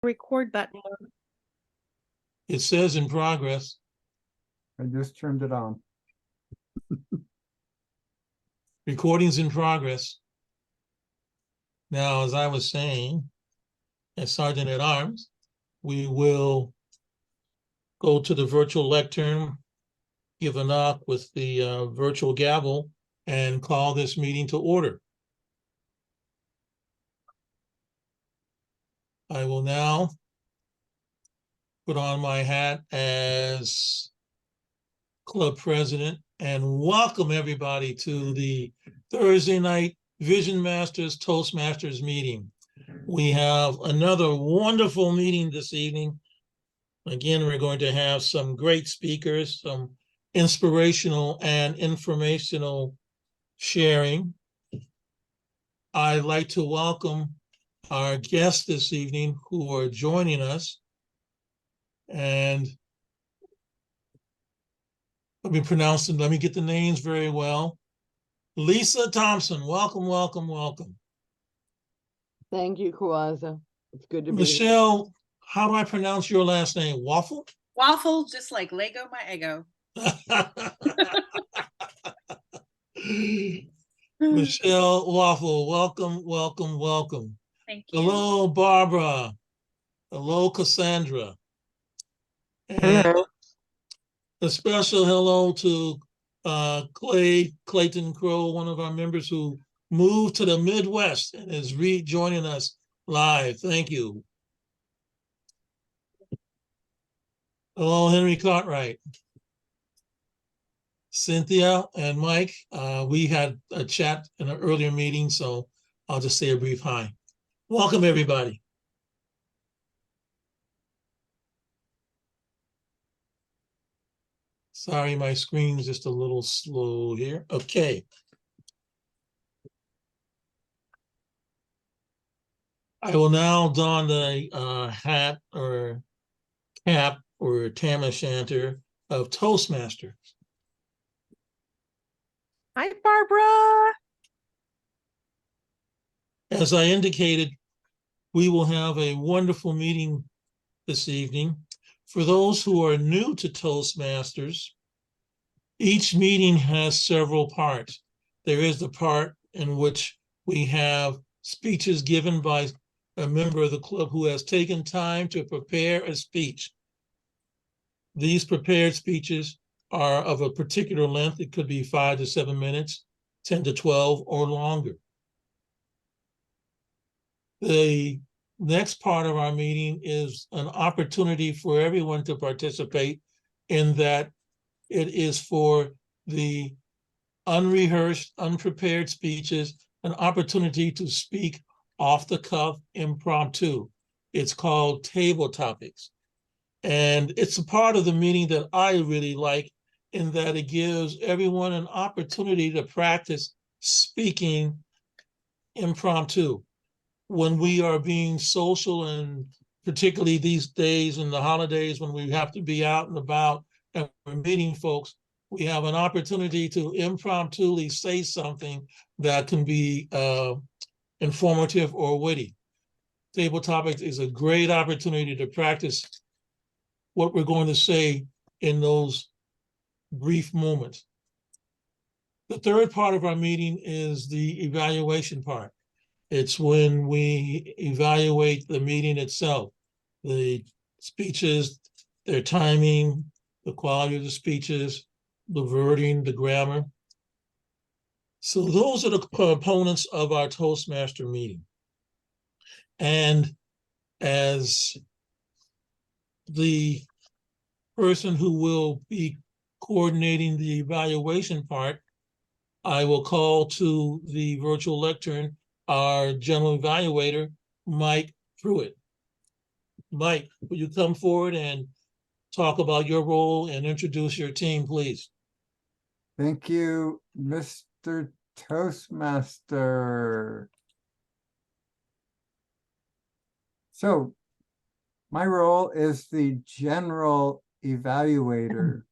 record button. It says in progress. I just turned it on. Recording's in progress. Now, as I was saying, as Sergeant at Arms, we will go to the virtual lectern, give a knock with the virtual gavel, and call this meeting to order. I will now put on my hat as club president and welcome everybody to the Thursday night Vision Masters Toastmasters meeting. We have another wonderful meeting this evening. Again, we're going to have some great speakers, some inspirational and informational sharing. I'd like to welcome our guests this evening who are joining us. And let me get the names very well. Leesa Thompson, welcome, welcome, welcome. Thank you, Kawaza. It's good to be Michele, how do I pronounce your last name? Waufle? Waffle, just like Lego my ego. Michele Waufle, welcome, welcome, welcome. Thank you. Hello, Barbara. Hello, Cassandra. And Hello. a special hello to Clayton Crow, one of our members who moved to the Midwest and is rejoining us live. Thank you. Hello, Henry Cartwright. Cynthia and Mike, we had a chat in an earlier meeting, so I'll just say a brief hi. Welcome, everybody. Sorry, my screen's just a little slow here. Okay. I will now don the hat or cap or tam o' shanter of Toastmaster. Hi, Barbara. As I indicated, we will have a wonderful meeting this evening. For those who are new to Toastmasters, each meeting has several parts. There is the part in which we have speeches given by a member of the club who has taken time to prepare a speech. These prepared speeches are of a particular length. It could be 5 to 7 minutes, 10 to 12, or longer. The next part of our meeting is an opportunity for everyone to participate, in that it is for the unrehearsed, unprepared speeches, an opportunity to speak off the cuff, impromptu. It's called table topics. And it's a part of the meeting that I really like, in that it gives everyone an opportunity to practice speaking impromptu. When we are being social, and particularly these days in the holidays when we have to be out and about and we're meeting folks, we have an opportunity to impromptu say something that can be informative or witty. Table topics is a great opportunity to practice what we're going to say in those brief moments. The third part of our meeting is the evaluation part. It's when we evaluate the meeting itself, the speeches, their timing, the quality of the speeches, the wording, the grammar. So those are the components of our Toastmaster meeting. And as the person who will be coordinating the evaluation part, I will call to the virtual lectern our general evaluator, Mike Pruitt. Mike, will you come forward and talk about your role and introduce your team, please? Thank you, Mr. Toastmaster. So, my role is the general evaluator.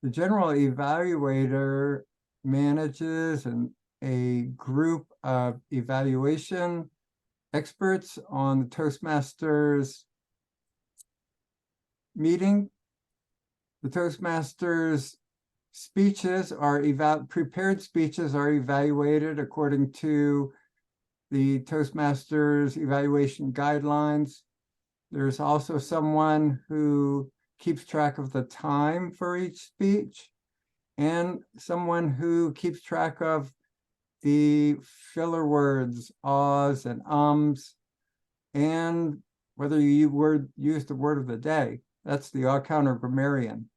The general evaluator manages a group of evaluation experts on the Toastmasters meeting. The Toastmasters speeches are prepared speeches are evaluated according to the Toastmasters evaluation guidelines. There's also someone who keeps track of the time for each speech and someone who keeps track of the filler words, ahs and ums, and whether you use the word of the day. That's the all-counter grammarian.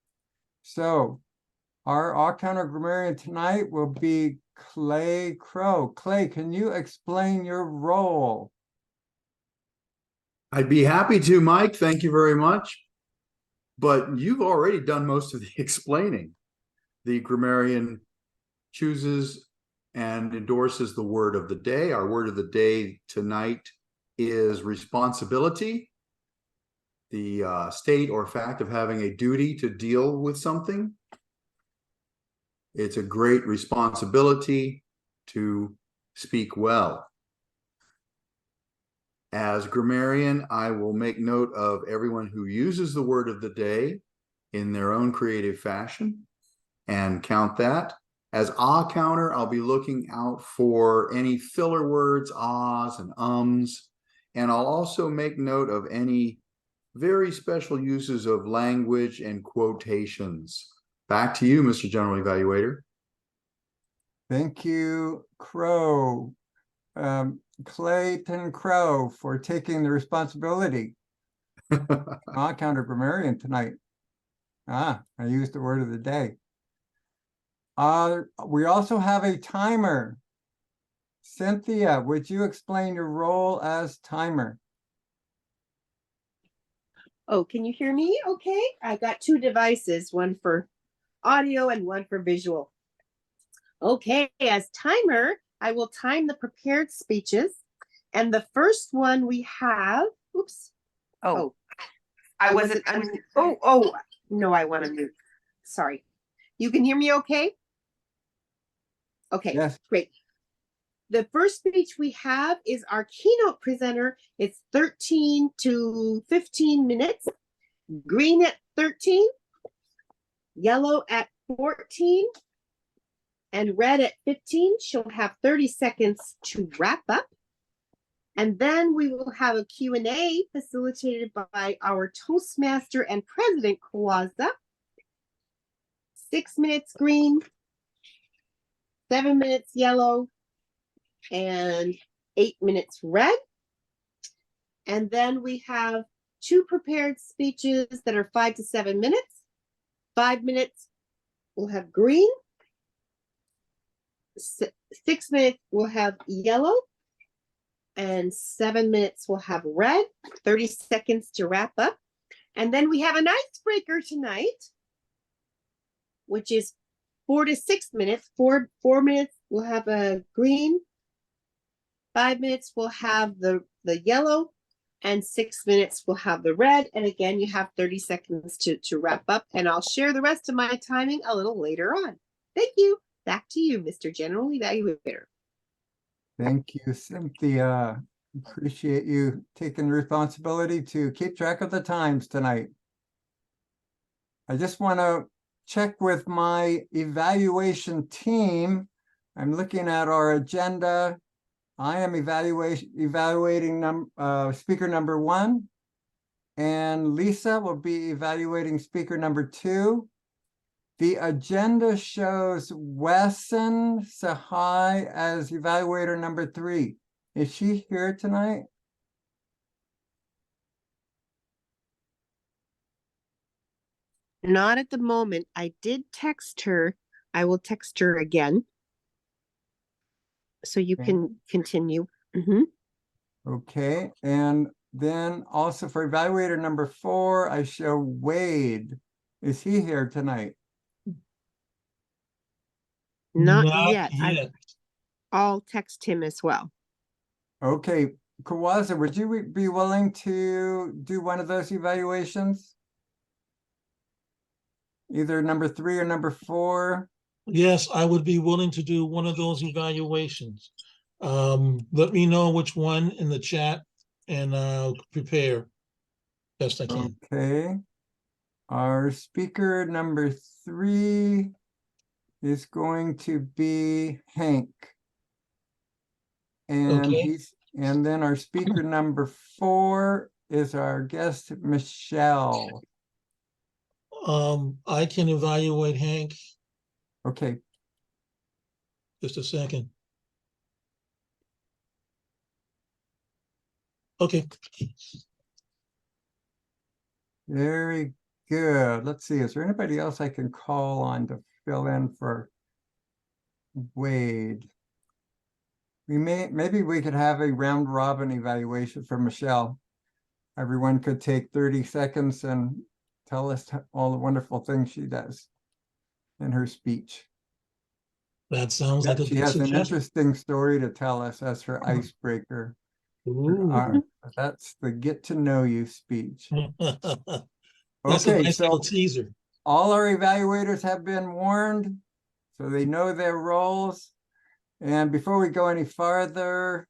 So our all-counter grammarian tonight will be Clay Crow. Clay, can you explain your role? I'd be happy to, Mike. Thank you very much. But you've already done most of the explaining. The grammarian chooses and endorses the word of the day. Our word of the day tonight is responsibility, the state or fact of having a duty to deal with something. It's a great responsibility to speak well. As grammarian, I will make note of everyone who uses the word of the day in their own creative fashion and count that. As ah counter, I'll be looking out for any filler words, ahs and ums, and I'll also make note of any very special uses of language and quotations. Back to you, Mr. General Evaluator. Thank you, Crow. Clayton Crow, for taking the responsibility. Counter grammarian tonight. I used the word of the day. We also have a timer. Cynthia, would you explain your role as timer? Oh, can you hear me? Okay. I got two devices, one for audio and one for visual. Okay, as timer, I will time the prepared speeches. And the first one we have, oops. Oh, I wasn't, no, I want to mute. Sorry. You can hear me okay? Okay, Yes. Great. The first speech we have is our keynote presenter. It's 13 to 15 minutes. Green at 13, yellow at 14, and red at 15. She'll have 30 seconds to wrap up. And then we will have a Q&A facilitated by our Toastmaster and President, Kawaza. 6 minutes green, 7 minutes yellow, and 8 minutes red. And then we have two prepared speeches that are 5 to 7 minutes. 5 minutes we'll have green. 6 minutes we'll have yellow. And 7 minutes we'll have red. 30 seconds to wrap up. And then we have an icebreaker tonight, which is 4 to 6 minutes. 4 minutes we'll have a green. 5 minutes we'll have the yellow, and 6 minutes we'll have the red. And again, you have 30 seconds to wrap up, and I'll share the rest of my timing a little later on. Thank you. Back to you, Mr. General Evaluator. Thank you, Cynthia. Appreciate you taking the responsibility to keep track of the times tonight. I just want to check with my evaluation team. I'm looking at our agenda. I am evaluating speaker number 1, and Leesa will be evaluating speaker number 2. The agenda shows Wesson Sahai as evaluator number 3. Is she here tonight? Not at the moment. I did text her. I will text her again, so you can continue. Okay, and then also for evaluator number 4, I show Wade. Is he here tonight? Not yet. yet. I'll text him as well. Okay, Kawaza, would you be willing to do one of those evaluations? Either number 3 or number 4? Yes, I would be willing to do one of those evaluations. Let me know which one in the chat and I'll prepare best I can. Okay. Our speaker number 3 is going to be Hank. And Okay. and then our speaker number 4 is our guest, Michele. I can evaluate Hank. Okay. Just a second. Okay. Very good. Let's see. Is there anybody else I can call on to fill in for Wade? Maybe we could have a round robin evaluation for Michele. Everyone could take 30 seconds and tell us all the wonderful things she does in her speech. That sounds like a She good has an suggestion. interesting story to tell us as her icebreaker. Ooh. That's the get to know you speech. That's a Okay, nice so little teaser. all our evaluators have been warned, so they know their roles. And before we go any farther,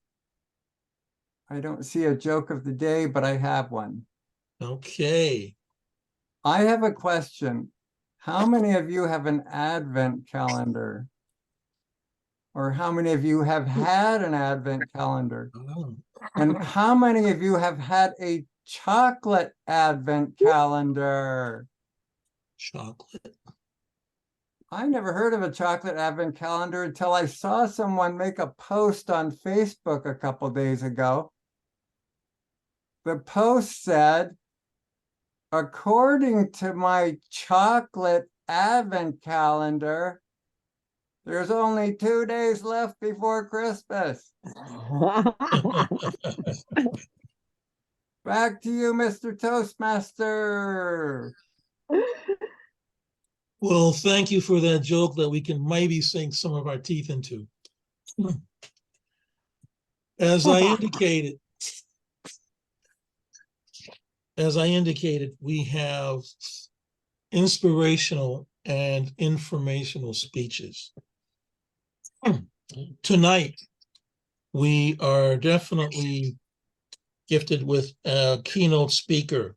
I don't see a joke of the day, but I have one. Okay. I have a question. How many of you have an advent calendar? Or how many of you have had an advent calendar? Oh. And how many of you have had a chocolate advent calendar? Chocolate. I never heard of a chocolate advent calendar until I saw someone make a post on Facebook a couple days ago. The post said, according to my chocolate advent calendar, there's only 2 days left before Christmas. Back to you, Mr. Toastmaster. Well, thank you for that joke that we can maybe sink some of our teeth into. As I indicated, we have inspirational and informational speeches. Tonight, we are definitely gifted with a keynote speaker.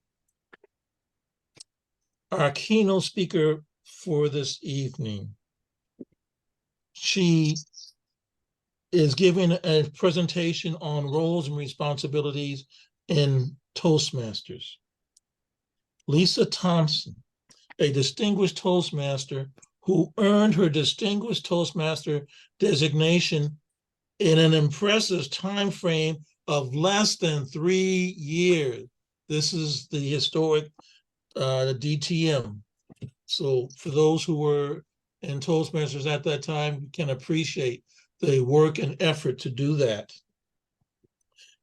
Our keynote speaker for this evening, she is giving a presentation on roles and responsibilities in Toastmasters. Leesa Thompson, a distinguished Toastmaster who earned her Distinguished Toastmaster designation in an impressive time frame of less than 3 years. This is the historic the DTM. So for those who were in Toastmasters at that time, you can appreciate the work and effort to do that.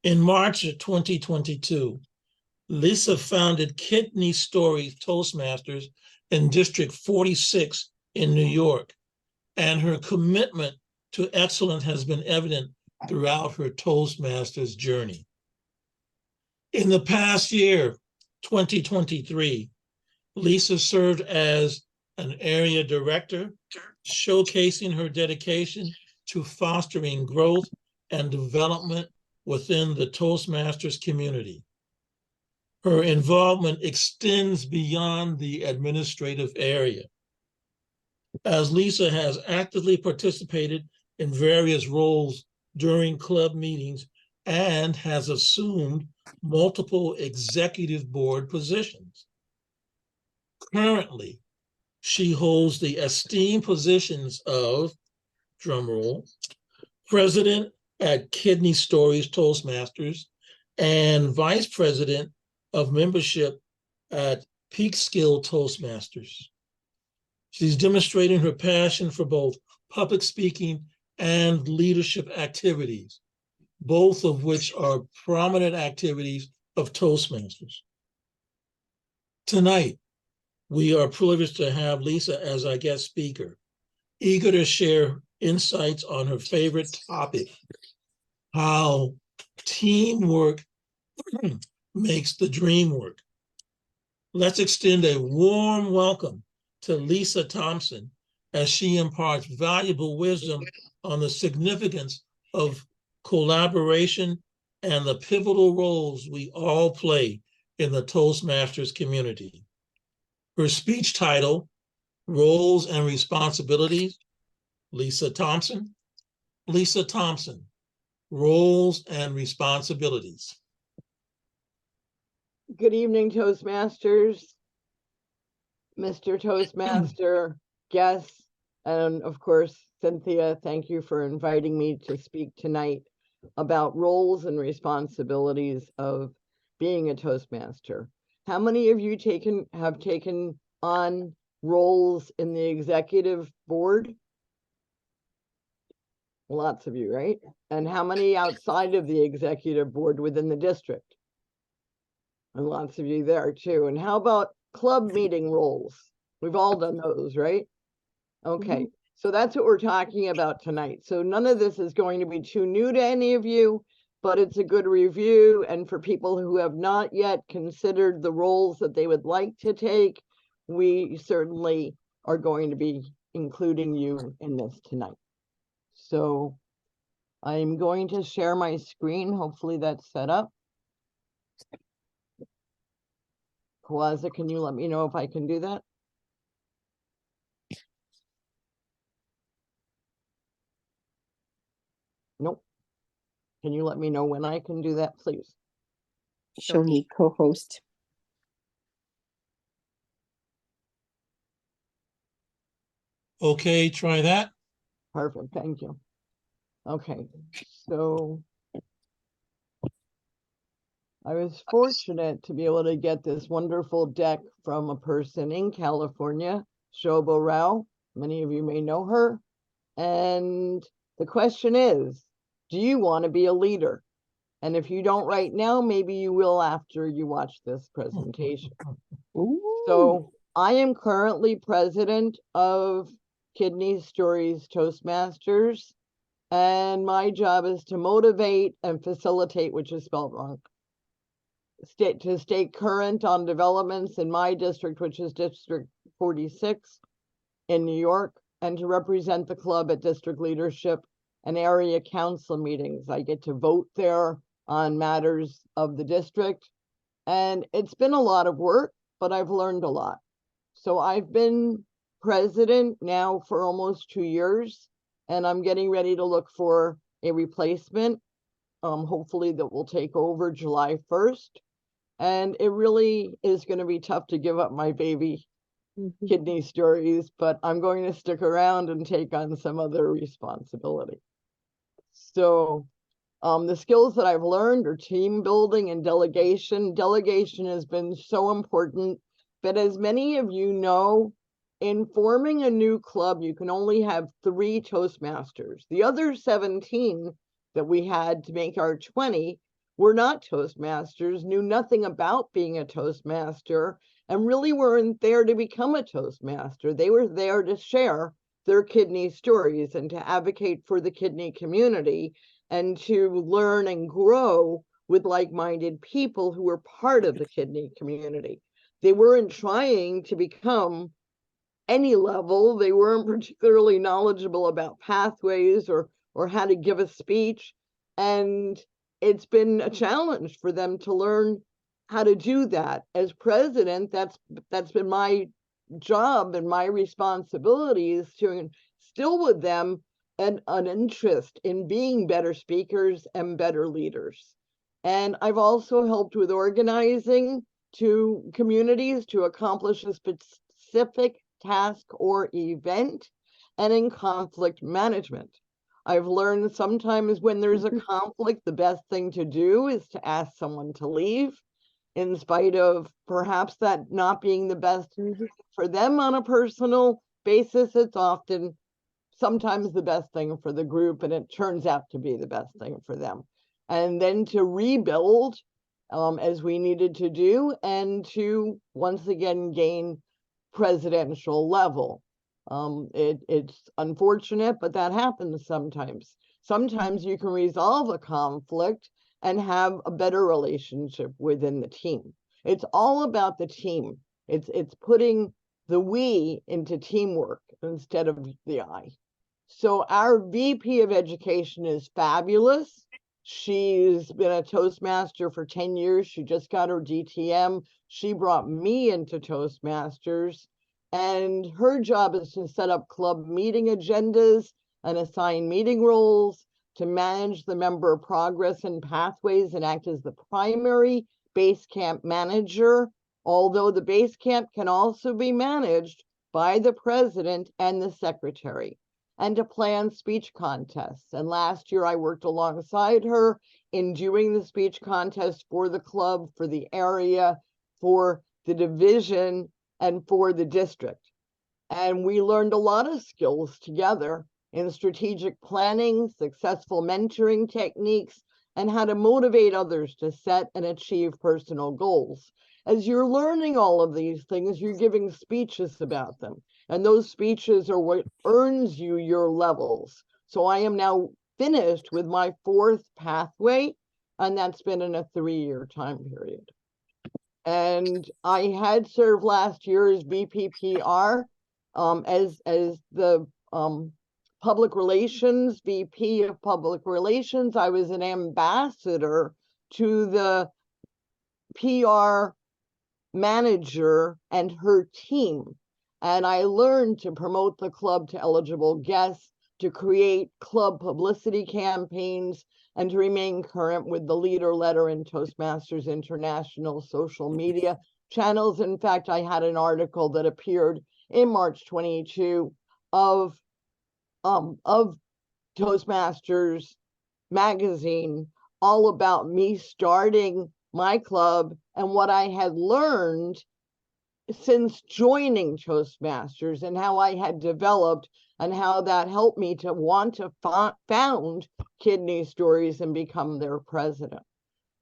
In March of 2022, Leesa founded Kidney Stories Toastmasters in District 46 in New York, and her commitment to excellence has been evident throughout her Toastmasters journey. In the past year, 2023, Leesa served as an area director, showcasing her dedication to fostering growth and development within the Toastmasters community. Her involvement extends beyond the administrative area, as Leesa has actively participated in various roles during club meetings and has assumed multiple executive board positions. Currently, she holds the esteemed positions of, drumroll, president at Kidney Stories Toastmasters and vice president of membership at Peak Skill Toastmasters. She's demonstrating her passion for both public speaking and leadership activities, both of which are prominent activities of Toastmasters. Tonight, we are privileged to have Leesa as our guest speaker, eager to share insights on her favorite topic, how teamwork makes the dream work. Let's extend a warm welcome to Leesa Thompson as she imparts valuable wisdom on the significance of collaboration, and the pivotal roles we all play in the Toastmasters community. Her speech title, Roles and Responsibilities, Leesa Thompson. Leesa Thompson, Roles and Responsibilities. Good evening, Toastmasters, Mr. Toastmaster, guests, and of course, Cynthia, thank you for inviting me to speak tonight about roles and responsibilities of being a Toastmaster. How many of you have taken on roles in the executive board? Lots of you, right? And how many outside of the executive board within the district? And lots of you there too. And how about club meeting roles? We've all done those, right? Okay, so that's what we're talking about tonight. So none of this is going to be too new to any of you, but it's a good review. And for people who have not yet considered the roles that they would like to take, we certainly are going to be including you in this tonight. So I'm going to share my screen. Hopefully that's set up. Kawaza, can you let me know if I can do that? Nope. Can you let me know when I can do that, please? She'll need co-host. Okay, try that. Perfect, thank you. Okay, so I was fortunate to be able to get this wonderful deck from a person in California, Shobha Rao. Many of you may know her. And the question is, do you want to be a leader? And if you don't right now, maybe you will after you watch this presentation. Ooh. So I am currently president of Kidney Stories Toastmasters, and my job is to motivate and facilitate, which is spelled wrong, to stay current on developments in my district, which is District 46 in New York, and to represent the club at district leadership and area council meetings. I get to vote there on matters of the district, and it's been a lot of work, but I've learned a lot. So I've been president now for almost 2 years, and I'm getting ready to look for a replacement, hopefully that will take over July 1st. And it really is going to be tough to give up my baby Kidney Stories, but I'm going to stick around and take on some other responsibility. So the skills that I've learned are team building and delegation. Delegation has been so important, but as many of you know, in forming a new club, you can only have 3 Toastmasters. The other 17 that we had to make our 20 were not Toastmasters, knew nothing about being a Toastmaster, and really weren't there to become a Toastmaster. They were there to share their kidney stories and to advocate for the kidney community and to learn and grow with like-minded people who were part of the kidney community. They weren't trying to become any level. They weren't particularly knowledgeable about pathways or how to give a speech. And it's been a challenge for them to learn how to do that. As president, that's been my job and my responsibility is to instill with them an interest in being better speakers and better leaders. And I've also helped with organizing to communities to accomplish a specific task or event, and in conflict management. I've learned sometimes when there's a conflict, the best thing to do is to ask someone to leave, in spite of perhaps that not being the best for them on a personal basis. It's often sometimes the best thing for the group, and it turns out to be the best thing for them. And then to rebuild as we needed to do, and to once again gain presidential level. It's unfortunate, but that happens sometimes. Sometimes you can resolve a conflict and have a better relationship within the team. It's all about the team. It's putting the we into teamwork instead of the I. So our VP of Education is fabulous. She's been a Toastmaster for 10 years. She just got her DTM. She brought me into Toastmasters, and her job is to set up club meeting agendas and assign meeting roles, to manage the member progress and pathways and act as the primary base camp manager, although the base camp can also be managed by the president and the secretary, and to plan speech contests. And last year I worked alongside her in doing the speech contest for the club, for the area, for the division, and for the district. And we learned a lot of skills together in strategic planning, successful mentoring techniques, and how to motivate others to set and achieve personal goals. As you're learning all of these things, you're giving speeches about them. And those speeches are what earns you your levels. So I am now finished with my 4th pathway, and that's been in a 3-year time period. And I had served last year as VPPR, as the public relations, VP of public relations. I was an ambassador to the PR manager and her team. And I learned to promote the club to eligible guests, to create club publicity campaigns, and to remain current with the leader letter and Toastmasters International social media channels. In fact, I had an article that appeared in March 22 of Toastmasters magazine, all about me starting my club and what I had learned since joining Toastmasters, and how I had developed, and how that helped me to want to found Kidney Stories and become their president.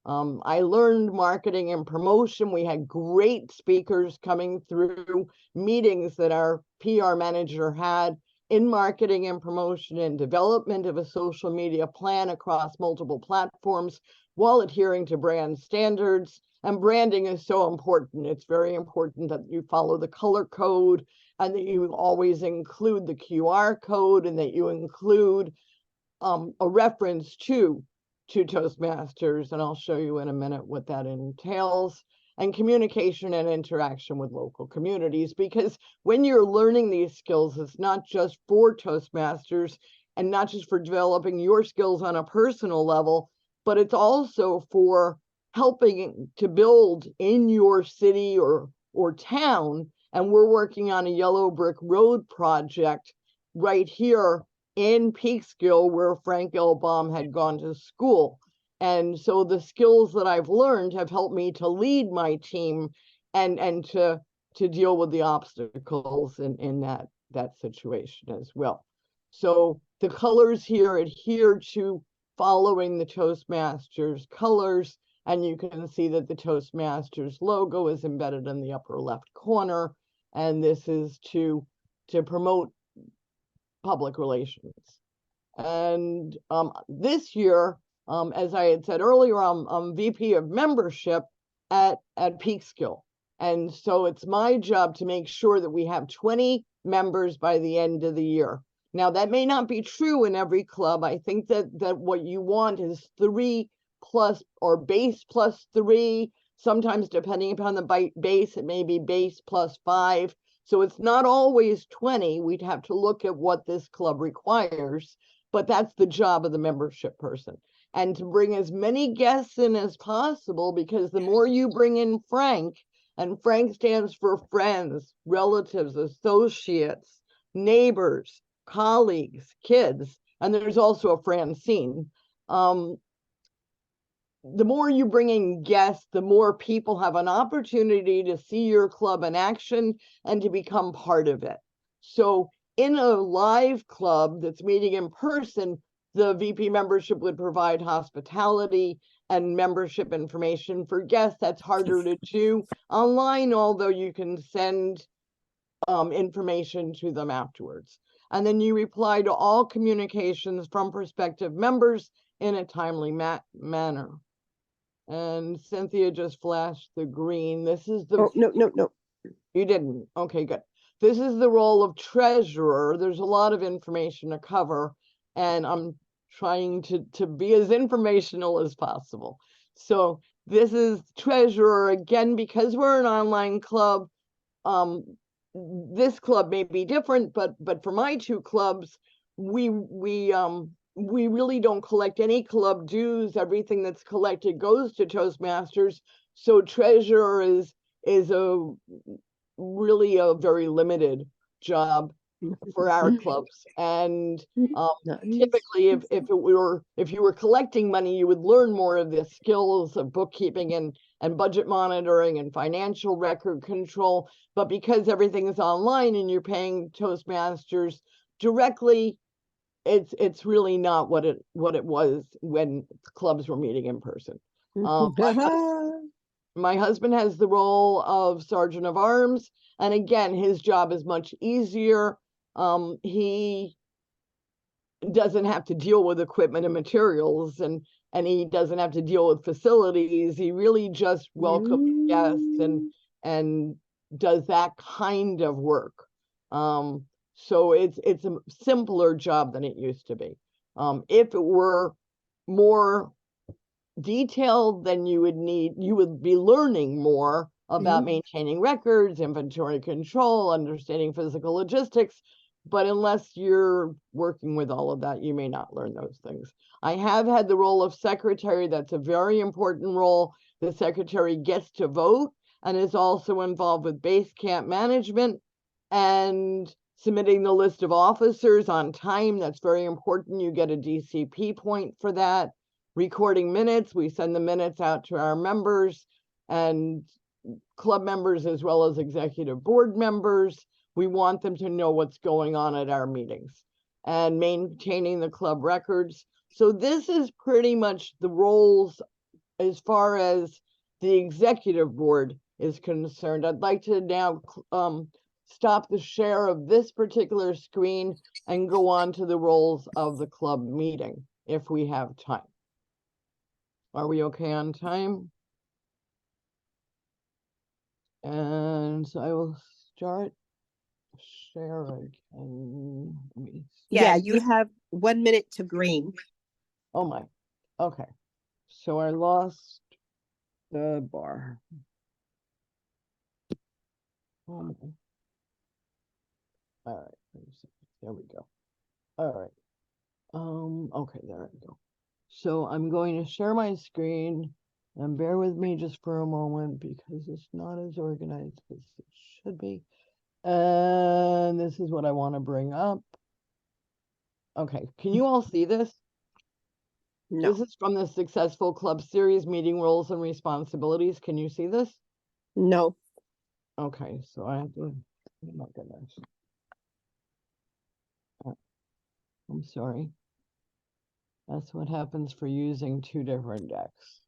I learned marketing and promotion. We had great speakers coming through meetings that our PR manager had in marketing and promotion and development of a social media plan across multiple platforms while adhering to brand standards. And branding is so important. It's very important that you follow the color code, and that you always include the QR code, and that you include a reference to Toastmasters. And I'll show you in a minute what that entails. And communication and interaction with local communities, because when you're learning these skills, it's not just for Toastmasters and not just for developing your skills on a personal level, but it's also for helping to build in your city or town. And we're working on a yellow brick road project right here in Peekskill, where Frank L. Baum had gone to school. And so the skills that I've learned have helped me to lead my team and to deal with the obstacles in that situation as well. So the colors here adhere to following the Toastmasters colors, and you can see that the Toastmasters logo is embedded in the upper left corner, and this is to promote public relations. And this year, as I had said earlier, I'm VP of membership at Peekskill. And so it's my job to make sure that we have 20 members by the end of the year. Now, that may not be true in every club. I think that what you want is 3+ or base +3. Sometimes, depending upon the base, it may be base +5. So it's not always 20. We'd have to look at what this club requires, but that's the job of the membership person. And to bring as many guests in as possible, because the more you bring in Frank, and Frank stands for friends, relatives, associates, neighbors, colleagues, kids, and there's also a Francine. The more you bring in guests, the more people have an opportunity to see your club in action and to become part of it. So in a live club that's meeting in person, the VP membership would provide hospitality and membership information. For guests, that's harder to do online, although you can send information to them afterwards. And then you reply to all communications from prospective members in a timely manner. And Cynthia just flashed the green. This is the... Oh, no. You didn't. Okay, good. this is the role of treasurer. There's a lot of information to cover, and I'm trying to be as informational as possible. So this is treasurer again, because we're an online club. This club may be different, but for my two clubs, we really don't collect any club dues. Everything that's collected goes to Toastmasters. So treasurer is really a very limited job for our clubs. And typically if you were collecting money, you would learn more of the skills of bookkeeping and budget monitoring and financial record control. But because everything is online and you're paying Toastmasters directly, it's really not what it was when clubs were meeting in person. My husband has the role of Sergeant of Arms, and again, his job is much easier. He doesn't have to deal with equipment and materials, and he doesn't have to deal with facilities. He really just welcomes guests and does that kind of work. So it's a simpler job than it used to be. If it were more detailed, then you would be learning more about maintaining records, inventory control, understanding physical logistics. But unless you're working with all of that, you may not learn those things. I have had the role of secretary. That's a very important role. The secretary gets to vote and is also involved with base camp management and submitting the list of officers on time. That's very important. You get a DCP point for that. Recording minutes, we send the minutes out to our members and club members as well as executive board members. We want them to know what's going on at our meetings and maintaining the club records. So this is pretty much the roles as far as the executive board is concerned. I'd like to now stop the share of this particular screen and go on to the roles of the club meeting if we have time. Are we okay on time? And so I will start share again. Yeah, you have 1 minute to green. Oh my, okay. So I lost the bar. Oh my. All right, there we go. All right. Okay, there we go. So I'm going to share my screen, and bear with me just for a moment because it's not as organized as it should be. And this is what I want to bring up. Okay, can you all see this? No, This is from the Successful Club Series, Meeting Roles and Responsibilities. Can you see this? no. Okay, so I have to, oh my goodness. I'm sorry. That's what happens for using two different decks.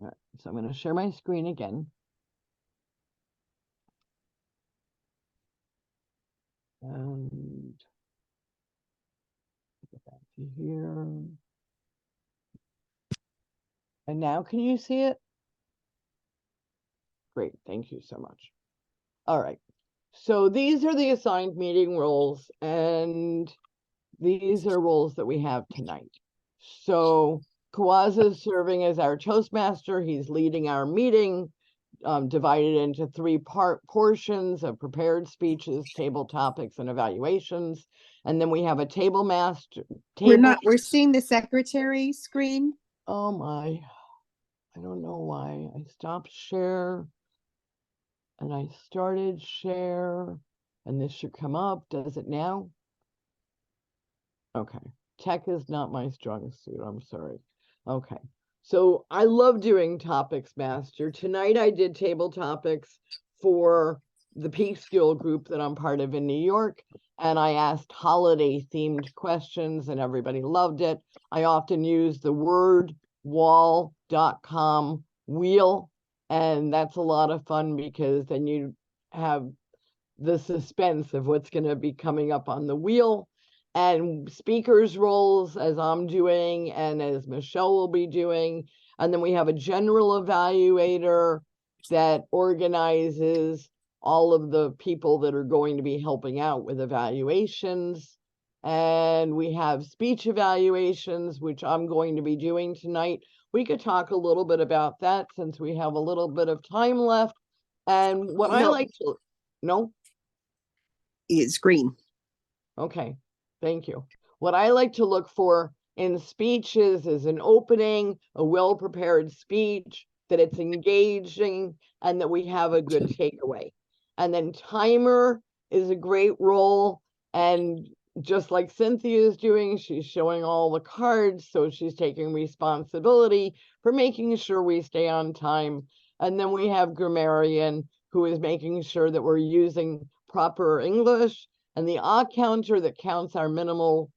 All right, so I'm going to share my screen again. And get back to here. And now can you see it? Great, thank you so much. All right, so these are the assigned meeting roles, and these are roles that we have tonight. So Kawaza is serving as our Toastmaster. He's leading our meeting, divided into three portions of prepared speeches, table topics, and evaluations. And then we have a table master. We're seeing the secretary screen. Oh my, I don't know why. I stopped share and I started share, and this should come up. Does it now? Okay, tech is not my strong suit, I'm sorry. Okay, so I love doing topics master. Tonight I did table topics for the Peak Skill group that I'm part of in New York, and I asked holiday themed questions and everybody loved it. I often use the wordwall.com wheel, and that's a lot of fun because then you have the suspense of what's going to be coming up on the wheel. and speakers roles as I'm doing and as Michele will be doing. And then we have a general evaluator that organizes all of the people that are going to be helping out with evaluations. And we have speech evaluations, which I'm going to be doing tonight. We could talk a little bit about that since we have a little bit of time left. And what I No. like to, no? Is green. Okay, thank you. What I like to look for in speeches is an opening, a well-prepared speech, that it's engaging, and that we have a good takeaway. And then timer is a great role. And just like Cynthia is doing, she's showing all the cards, so she's taking responsibility for making sure we stay on time. And then we have grammarian, who is making sure that we're using proper English, and the counter that counts our minimal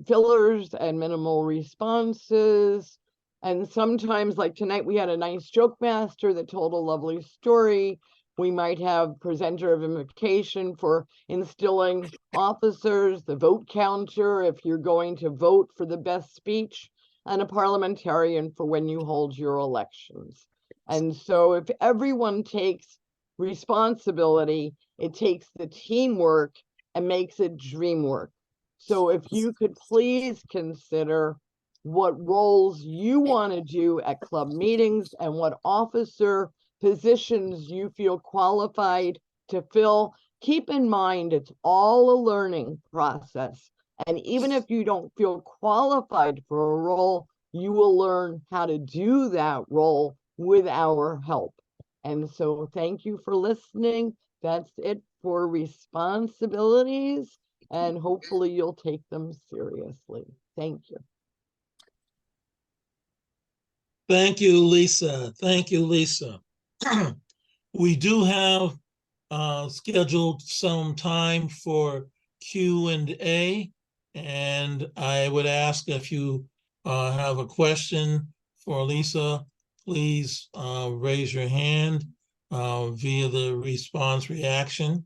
fillers and minimal responses. And sometimes, like tonight, we had a nice joke master that told a lovely story. We might have presenter of invocation for instilling officers, the vote counter if you're going to vote for the best speech, and a parliamentarian for when you hold your elections. And so if everyone takes responsibility, it takes the teamwork and makes it dream work. So if you could please consider what roles you want to do at club meetings and what officer positions you feel qualified to fill. Keep in mind, it's all a learning process. And even if you don't feel qualified for a role, you will learn how to do that role with our help. And so thank you for listening. That's it for responsibilities, and hopefully you'll take them seriously. Thank you. Thank you, Leesa. Thank you, Leesa. We do have scheduled some time for Q&A, and I would ask if you have a question for Leesa, please raise your hand via the response reaction.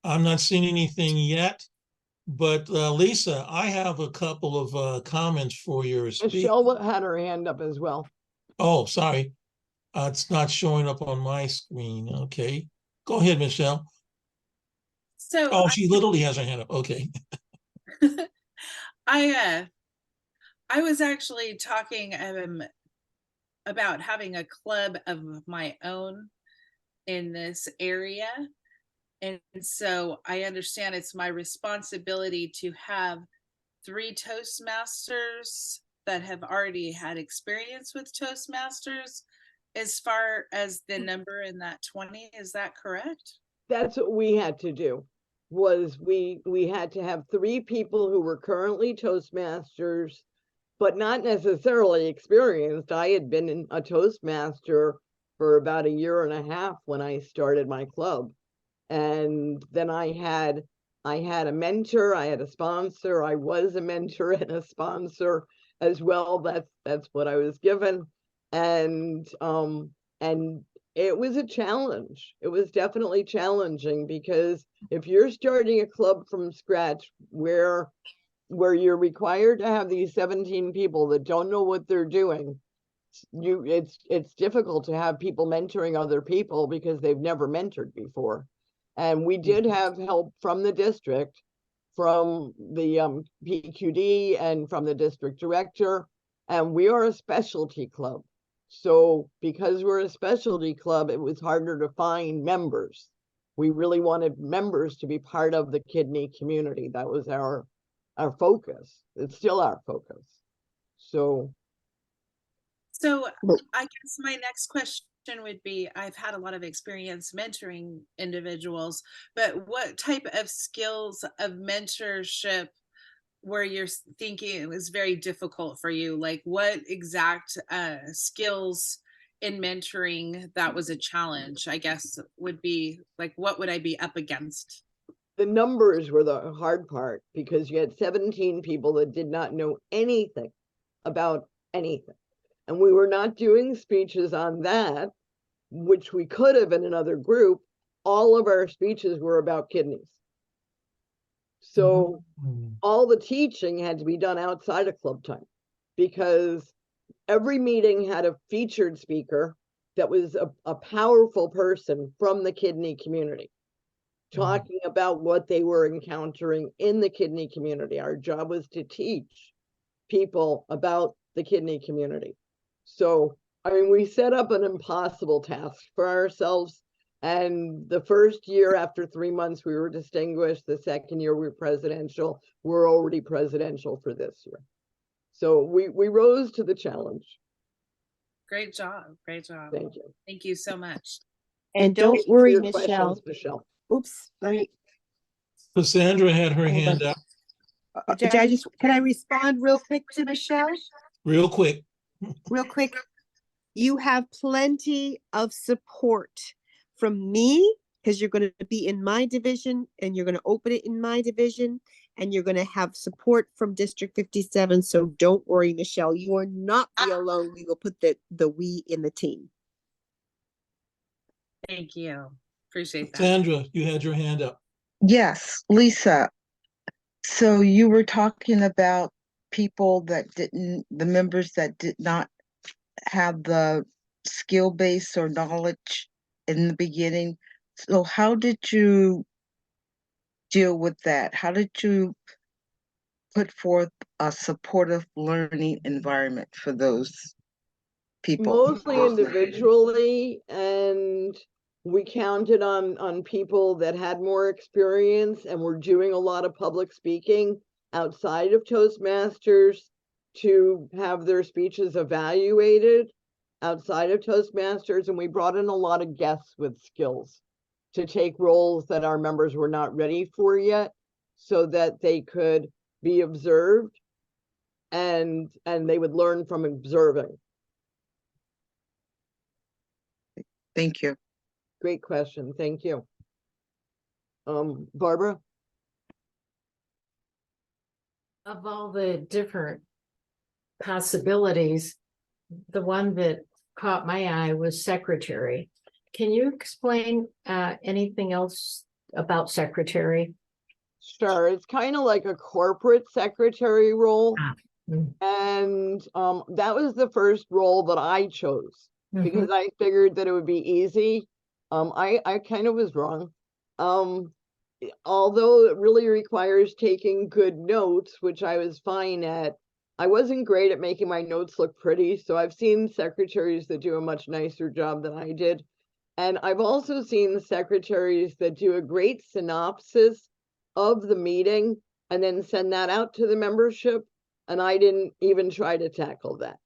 I'm not seeing anything yet, but Leesa, I have a couple of comments for your speech. Michele had her hand up as well. Oh, sorry. It's not showing up on my screen. Okay. Go ahead, Michele. So Oh, she literally has her hand up. Okay. I was actually talking about having a club of my own in this area. And so I understand it's my responsibility to have 3 Toastmasters that have already had experience with Toastmasters as far as the number in that 20. Is that correct? That's what we had to do, was we had to have 3 people who were currently Toastmasters, but not necessarily experienced. I had been a Toastmaster for about 1.5 years when I started my club. And then I had a mentor, I had a sponsor, I was a mentor and a sponsor as well. That's what I was given. And it was a challenge. It was definitely challenging, because if you're starting a club from scratch where you're required to have these 17 people that don't know what they're doing, it's difficult to have people mentoring other people because they've never mentored before. And we did have help from the district, from the PQD and from the district director, and we are a specialty club. So because we're a specialty club, it was harder to find members. We really wanted members to be part of the kidney community. That was our focus. It's still our focus. So I guess my next question would be, I've had a lot of experience mentoring individuals, but what type of skills of mentorship where you're thinking it was very difficult for you? Like what exact skills in mentoring that was a challenge, I guess, would be like, what would I be up against? The numbers were the hard part, because you had 17 people that did not know anything about anything. And we were not doing speeches on that, which we could have in another group, all of our speeches were about kidneys. So Mm. all the teaching had to be done outside of club time, because every meeting had a featured speaker that was a powerful person from the kidney community, talking about what they were encountering in the kidney community. Our job was to teach people about the kidney community. So, I mean, we set up an impossible task for ourselves. And the first year, after 3 months, we were distinguished. The second year, we were presidential. We're already presidential for this year. So we rose to the challenge. Great job. Great job. Thank you. Thank you so much. And Thank don't you for worry, your Michelle. questions, Michelle. Oops, let me, Cassandra had her Hold hand on. up can I respond real quick to Michelle? real quick. Real quick. You have plenty of support from me, because you're going to be in my division and you're going to open it in my division, and you're going to have support from District 57. So don't worry, Michelle, you are not the alone. We will put the we in the team. Thank you. Appreciate that. Cassandra, you had your hand up. Yes, Leesa. So you were talking about people that the members that did not have the skill base or knowledge in the beginning. So how did you deal with that? How did you put forth a supportive learning environment for those people? Mostly individually, and we counted on people that had more experience and were doing a lot of public speaking outside of Toastmasters to have their speeches evaluated outside of Toastmasters. And we brought in a lot of guests with skills to take roles that our members were not ready for yet, so that they could be observed and they would learn from observing. Thank you. Great question. Thank you. Barbara? Of all the different possibilities, the one that caught my eye was secretary. Can you explain anything else about secretary? Sure. It's kind of like a corporate secretary role. Mm. And that was the first role that I chose because I figured that it would be easy. I kind of was wrong. Although it really requires taking good notes, which I was fine at, I wasn't great at making my notes look pretty. So I've seen secretaries that do a much nicer job than I did. And I've also seen secretaries that do a great synopsis of the meeting and then send that out to the membership. And I didn't even try to tackle that.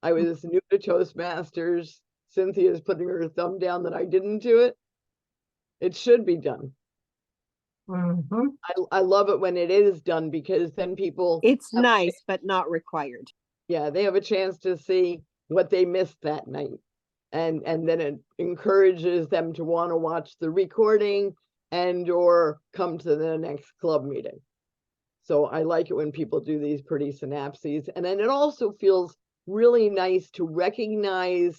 I was new to Toastmasters. Cynthia's putting her thumb down that I didn't do it. It should be done. I love it when it is done, because then people, It's nice, but not required. yeah, they have a chance to see what they missed that night. And then it encourages them to want to watch the recording and or come to the next club meeting. So I like it when people do these pretty synapses. And then it also feels really nice to recognize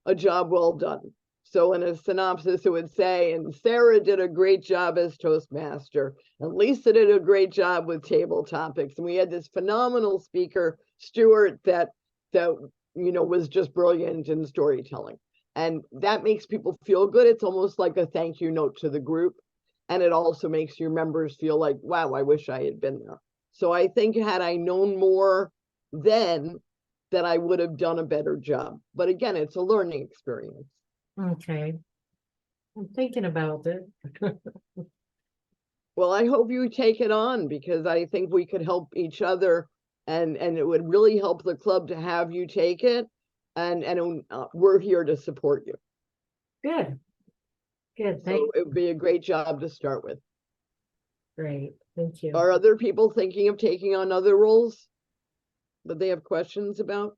a job well done. So in a synopsis, it would say, and Sarah did a great job as Toastmaster, and Leesa did a great job with table topics. And we had this phenomenal speaker, Stuart, that was just brilliant in storytelling. And that makes people feel good. It's almost like a thank you note to the group. And it also makes your members feel like, wow, I wish I had been there. So I think had I known more then, that I would have done a better job. But again, it's a learning experience. Okay. I'm thinking about it. Well, I hope you take it on, because I think we could help each other, and it would really help the club to have you take it. And we're here to support you. Good. Good. So it would be a great job to start with. Great. Thank you. Are other people thinking of taking on other roles that they have questions about?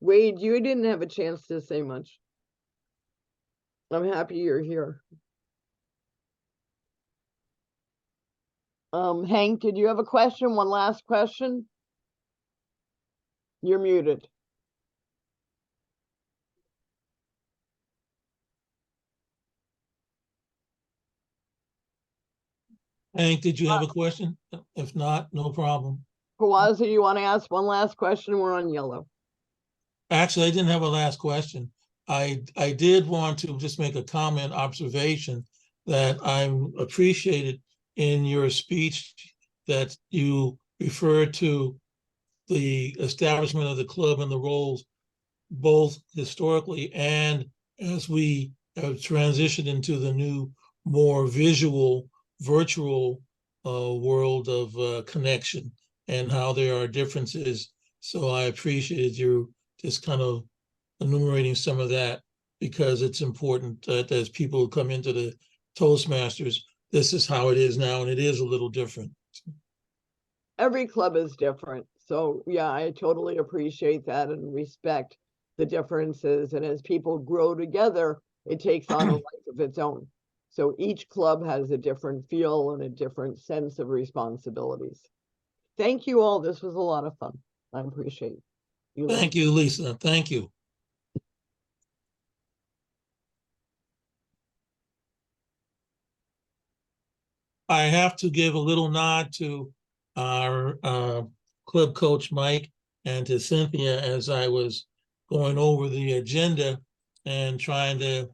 Wade, you didn't have a chance to say much. I'm happy you're here. Hank, did you have a question? One last question? You're muted. Hank, did you have a question? If not, no problem. Kawaza, you want to ask one last question? We're on yellow. Actually, I didn't have a last question. I did want to just make a comment, observation, that I'm appreciated in your speech that you refer to the establishment of the club and the roles, both historically and as we have transitioned into the new, more visual, virtual world of connection, and how there are differences. So I appreciated you just kind of enumerating some of that, because it's important that as people come into the Toastmasters, this is how it is now, and it is a little different. Every club is different. So yeah, I totally appreciate that and respect the differences. And as people grow together, it takes on a life of its own. So each club has a different feel and a different sense of responsibilities. Thank you all. This was a lot of fun. I appreciate you. Thank you, Leesa. Thank you. I have to give a little nod to our club coach, Mike, and to Cynthia as I was going over the agenda and trying to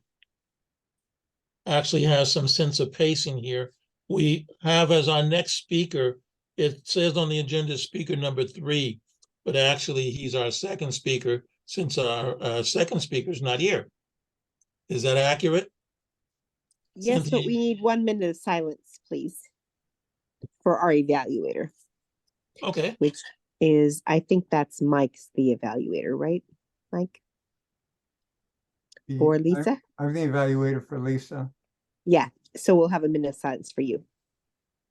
actually have some sense of pacing here. We have as our next speaker, it says on the agenda, speaker number 3, but actually he's our second speaker since our second speaker is not here. Is that accurate? Yes, but Cynthia? we need 1 minute of silence, please, for our evaluator, Okay. which is, I think that's Mike's the evaluator, right, Mike? Or Leesa? I'm the evaluator for Leesa. Yeah, so we'll have 1 minute of silence for you.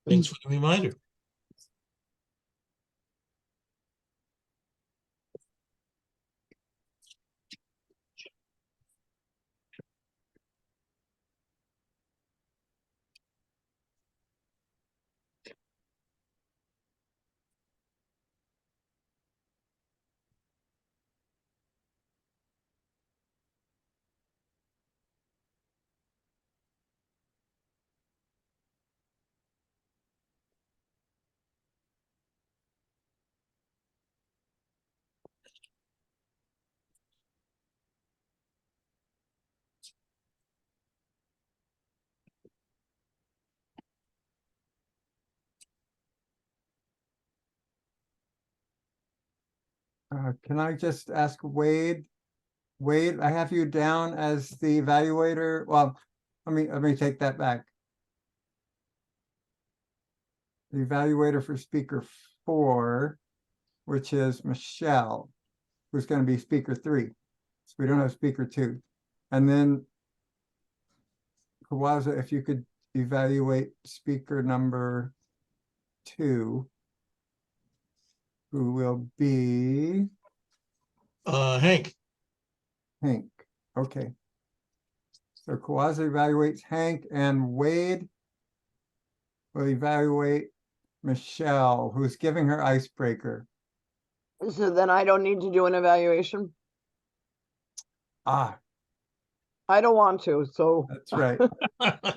Thanks for the reminder. Can I just ask Wade? Wade, I have you down as the evaluator. Well, let me take that back. The evaluator for speaker 4, which is Michele, who's going to be speaker 3. So we don't have speaker 2. And then Kawaza, if you could evaluate speaker number 2, who will be Hank. Hank. Okay. So Kawaza evaluates Hank, and Wade will evaluate Michele, who's giving her icebreaker. So then I don't need to do an evaluation. Ah, I don't want to. So that's right.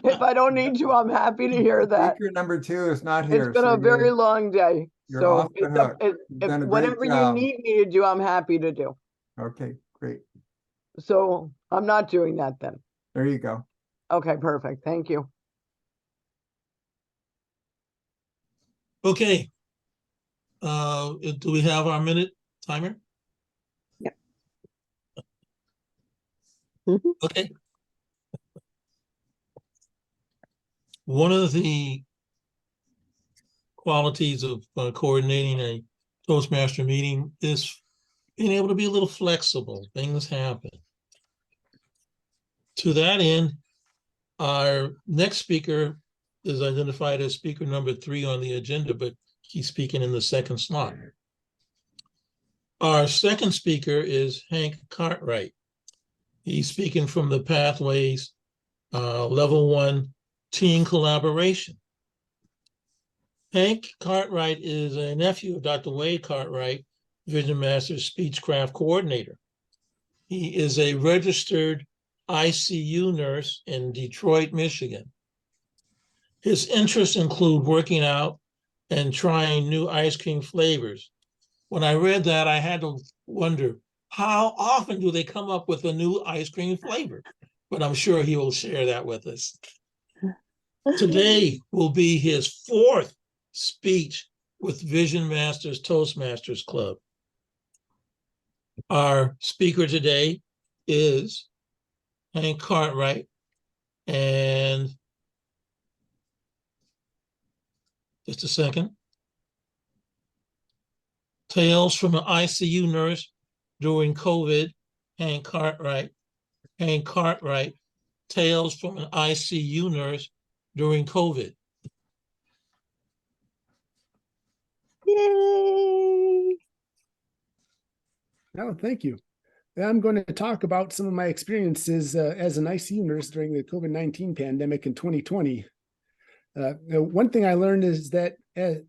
if I don't need to, I'm happy to hear that. Speaker number 2 is not here. It's been so a very you're- long day. you're So off the hook. You've done a great whatever you job. need me to do, I'm happy to do. Okay, great. So I'm not doing that then. There you go. Okay, perfect. Thank you. Okay. Do we have our minute timer? Yep. Mhm. Okay. One of the qualities of coordinating a Toastmaster meeting is being able to be a little flexible. Things happen. To that end, our next speaker is identified as speaker number 3 on the agenda, but he's speaking in the second slot. Our second speaker is Hank Cartwright. He's speaking from the Pathways Level 1 Team Collaboration. Hank Cartwright is a nephew of Dr. Wade Cartwright, Vision Master Speechcraft Coordinator. He is a registered ICU nurse in Detroit, Michigan. His interests include working out and trying new ice cream flavors. When I read that, I had to wonder, how often do they come up with a new ice cream flavor? But I'm sure he will share that with us. Today will be his fourth speech with Vision Masters Toastmasters Club. Our speaker today is Hank Cartwright, and just a second. Tales from an ICU Nurse during COVID, Hank Cartwright. Hank Cartwright, Tales from an ICU Nurse during COVID. Yay! Oh, thank you. I'm going to talk about some of my experiences as an ICU nurse during the COVID-19 pandemic in 2020. One thing I learned is that a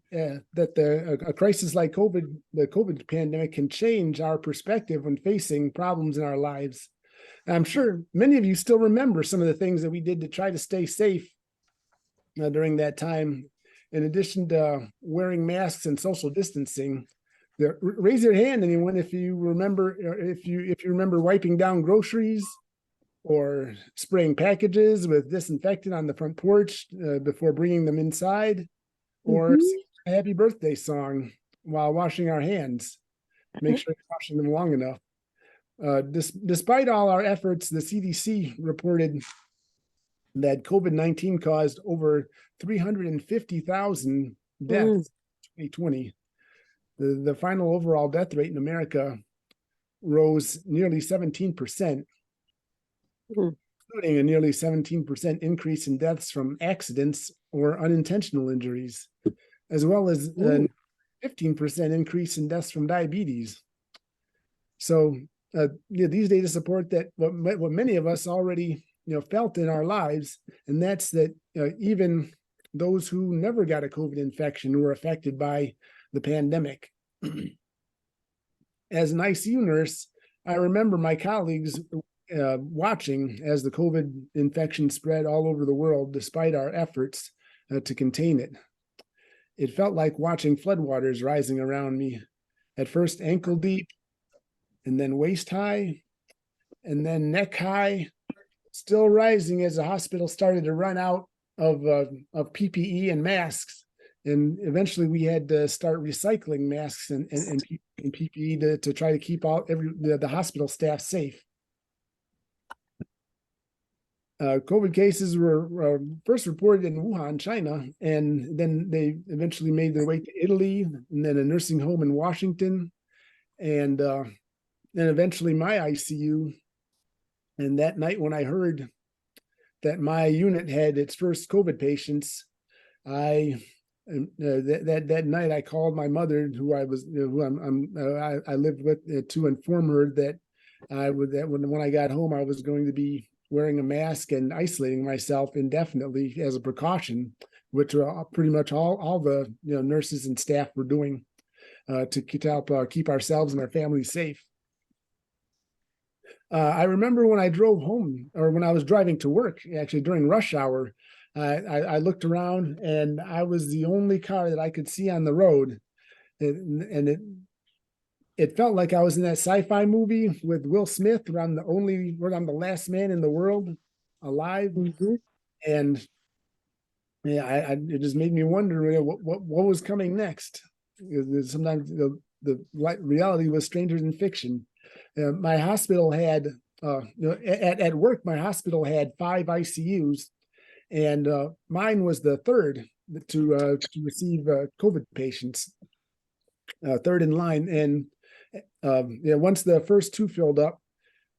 crisis like COVID, the COVID pandemic, can change our perspective when facing problems in our lives. And I'm sure many of you still remember some of the things that we did to try to stay safe during that time. In addition to wearing masks and social distancing, raise your hand, anyone, if you remember, if you remember wiping down groceries or spraying packages with disinfectant on the front porch before bringing them inside, or singing a happy birthday song while washing our hands. Make sure you're washing them long enough. Despite all our efforts, the CDC reported that COVID-19 caused over 350,000 deaths in 2020. The final overall death rate in America rose nearly 17%, including a nearly 17% increase in deaths from accidents or unintentional injuries, as well as a 15% increase in deaths from diabetes. So these data support that what many of us already felt in our lives, and that's that even those who never got a COVID infection were affected by the pandemic. As an ICU nurse, I remember my colleagues watching as the COVID infection spread all over the world, despite our efforts to contain it. It felt like watching floodwaters rising around me, at first ankle deep, and then waist high, and then neck high, still rising as the hospital started to run out of PPE and masks. And eventually we had to start recycling masks and PPE to try to keep the hospital staff safe. COVID cases were first reported in Wuhan, China, and then they eventually made their way to Italy, and then a nursing home in Washington, and then eventually my ICU. And that night when I heard that my unit had its first COVID patients, that night I called my mother, who I lived with, to inform her that when I got home I was going to be wearing a mask and isolating myself indefinitely as a precaution, which pretty much all the nurses and staff were doing to help keep ourselves and our families safe. I remember when I drove home, or when I was driving to work, actually during rush hour, I looked around and I was the only car that I could see on the road. And it felt like I was in that sci-fi movie with Will Smith, where I'm the last man in the world alive. And yeah, it just made me wonder what was coming next. Sometimes the reality was stranger than fiction. My hospital had, at work, my hospital had 5 ICUs, and mine was the third to receive COVID patients, third in line. And once the first 2 filled up,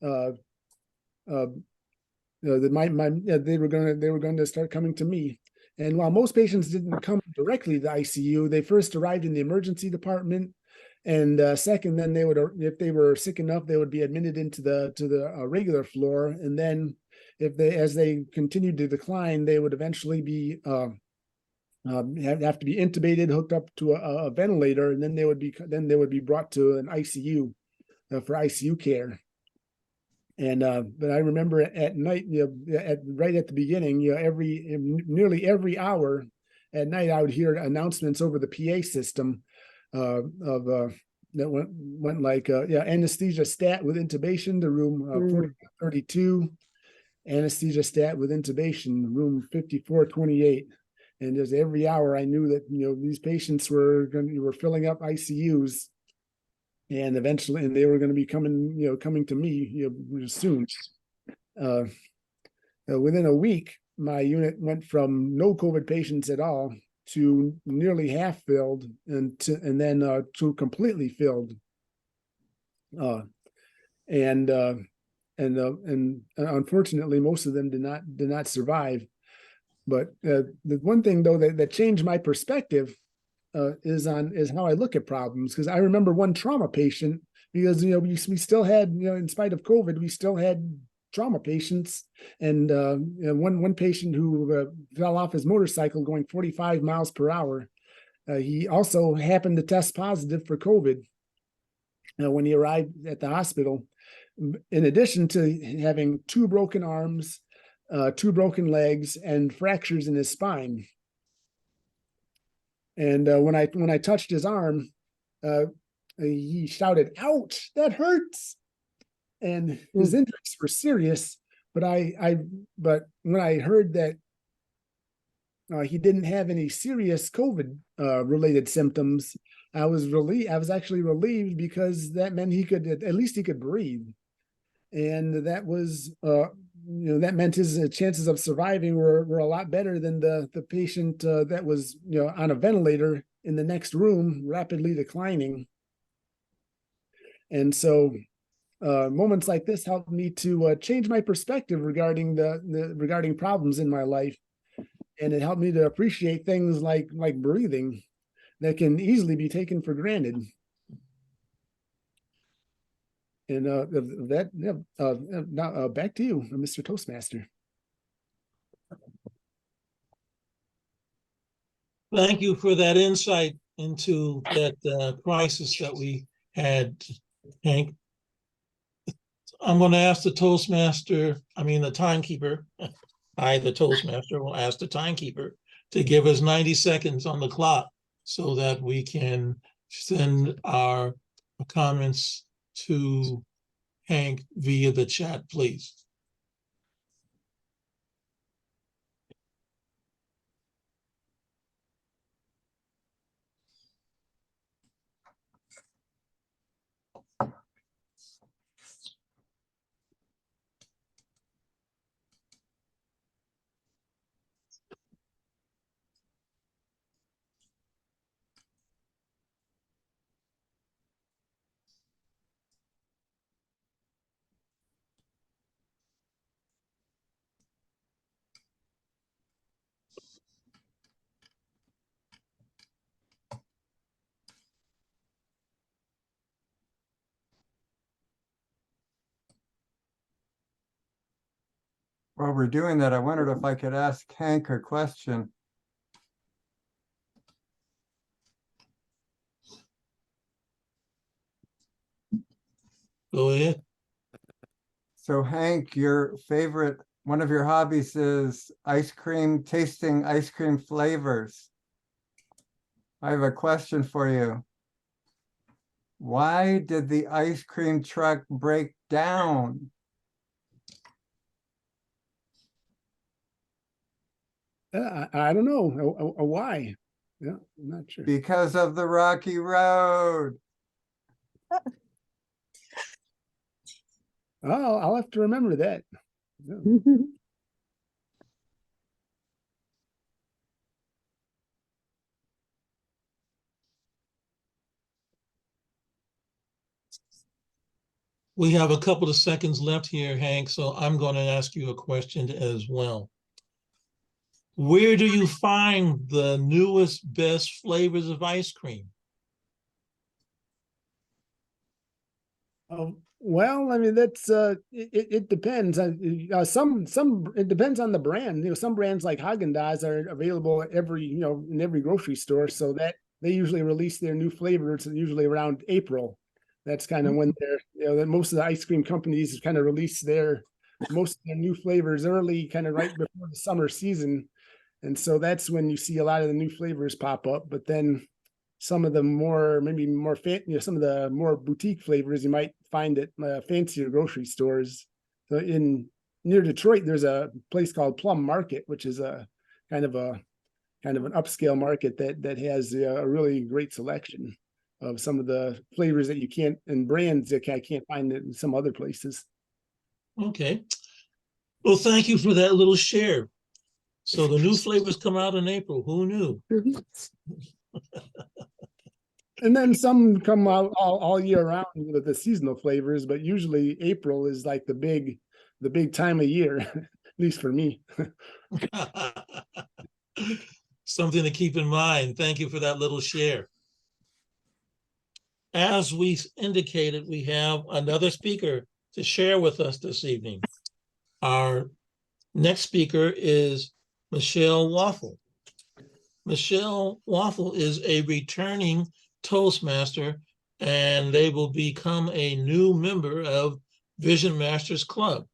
they were going to start coming to me. And while most patients didn't come directly to the ICU, they first arrived in the emergency department. And second, then they would, if they were sick enough, they would be admitted into the regular floor. And then, as they continued to decline, they would eventually be have to be intubated, hooked up to a ventilator, and then they would be brought to an ICU for ICU care. And but I remember at night, right at the beginning, nearly every hour at night, I would hear announcements over the PA system that went like anesthesia stat with intubation to room 4032, anesthesia stat with intubation room 5428. And just every hour I knew that these patients were filling up ICUs, and eventually they were going to be coming to me soon. Within a week, my unit went from no COVID patients at all to nearly half filled, and then to completely filled. And unfortunately, most of them did not survive. But the one thing though that changed my perspective is how I look at problems, because I remember one trauma patient, because we still had, in spite of COVID, we still had trauma patients, and one patient who fell off his motorcycle going 45 miles per hour. He also happened to test positive for COVID when he arrived at the hospital. In addition to having 2 broken arms, 2 broken legs, and fractures in his spine. And when I touched his arm, he shouted, "Ouch, that hurts!" And his injuries were serious. But but when I heard that he didn't have any serious COVID related symptoms, I was actually relieved, because that meant at least he could breathe, and that was that meant his chances of surviving were a lot better than the patient that was on a ventilator in the next room, rapidly declining. And so moments like this helped me to change my perspective regarding regarding problems in my life, and it helped me to appreciate things like breathing that can easily be taken for granted. And now back to you, Mr. Toastmaster. Thank you for that insight into that crisis that we had, Hank. I'm going to ask the timekeeper. The Toastmaster, will ask the timekeeper to give us 90 seconds on the clock so that we can send our comments to Hank via the chat, please. While we're doing that, I wondered if I could ask Hank a question. Go ahead. So Hank, one of your hobbies is tasting ice cream flavors. I have a question for you. Why did the ice cream truck break down? I don't know why. Yeah, I'm not sure. Because of the rocky road. Oh, I'll have to remember that. Yeah. We have a couple of seconds left here, Hank, so I'm going to ask you a question as well. Where do you find the newest, best flavors of ice cream? Well, I mean, that's it depends. Some it depends on the brand. Some brands like Haagen-Dazs are available in every grocery store, so that they usually release their new flavors usually around April. That's kind of when they're, that most of the ice cream companies kind of release most of their new flavors early, kind of right before the summer season. And so that's when you see a lot of the new flavors pop up. But then some of the some of the more boutique flavors you might find at fancier grocery stores. So near Detroit, there's a place called Plum Market, which is a kind of an upscale market that has a really great selection of some of the flavors that you can't, and brands that I can't find in some other places. Okay. Well, thank you for that little share. So the new flavors come out in April. Who knew? And then some come out all year round with the seasonal flavors, but usually April is like the big time of year, at least for me. Something to keep in mind. Thank you for that little share. As we indicated, we have another speaker to share with us this evening. Our next speaker is Michele Waufle. Michele Waufle is a returning Toastmaster, and they will become a new member of Vision Masters Club.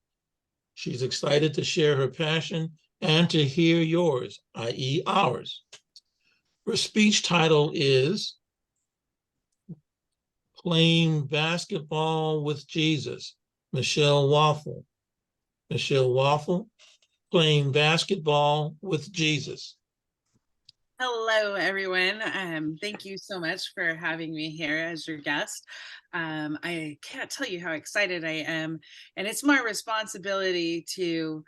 She's excited to share her passion and to hear yours, i.e. ours. Her speech title is Playing Basketball with Jesus, Michele Waufle. Michele Waufle, Playing Basketball with Jesus. Hello, everyone. Thank you so much for having me here as your guest. I can't tell you how excited I am. And it's my responsibility to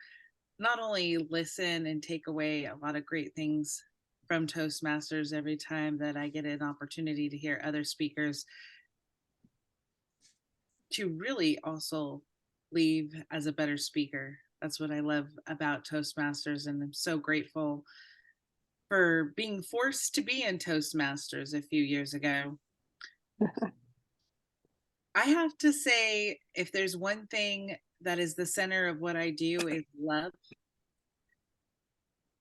not only listen and take away a lot of great things from Toastmasters every time that I get an opportunity to hear other speakers, to really also leave as a better speaker. That's what I love about Toastmasters, and I'm so grateful for being forced to be in Toastmasters a few years ago. I have to say, if there's one thing that is the center of what I do is love,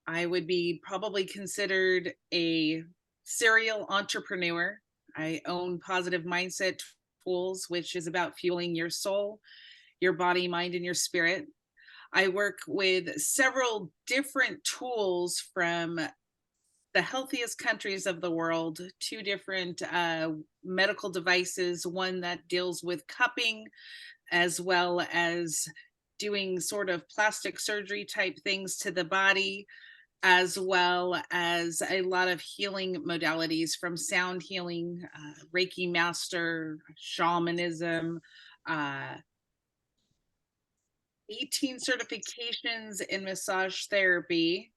I would be probably considered a serial entrepreneur. I own Positive Mindset Tools, which is about fueling your soul, your body, mind, and your spirit. I work with several different tools from the healthiest countries of the world, 2 different medical devices, one that deals with cupping, as well as doing sort of plastic surgery type things to the body, as well as a lot of healing modalities from sound healing, Reiki master, shamanism, 18 certifications in massage therapy,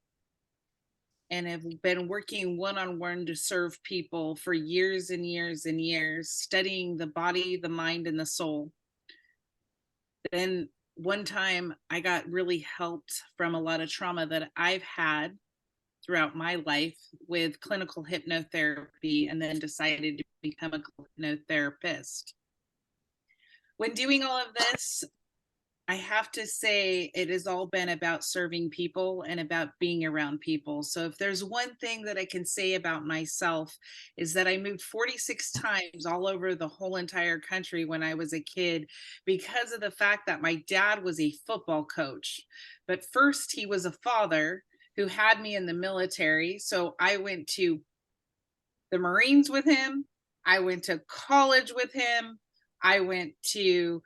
and have been working one-on-one to serve people for years and years and years, studying the body, the mind, and the soul. Then one time I got really helped from a lot of trauma that I've had throughout my life with clinical hypnotherapy, and then decided to become a hypnotherapist. When doing all of this, I have to say it has all been about serving people and about being around people. So if there's one thing that I can say about myself, is that I moved 46 times all over the whole entire country when I was a kid, because of the fact that my dad was a football coach. But first, he was a father who had me in the military. So I went to the Marines with him. I went to college with him. I went to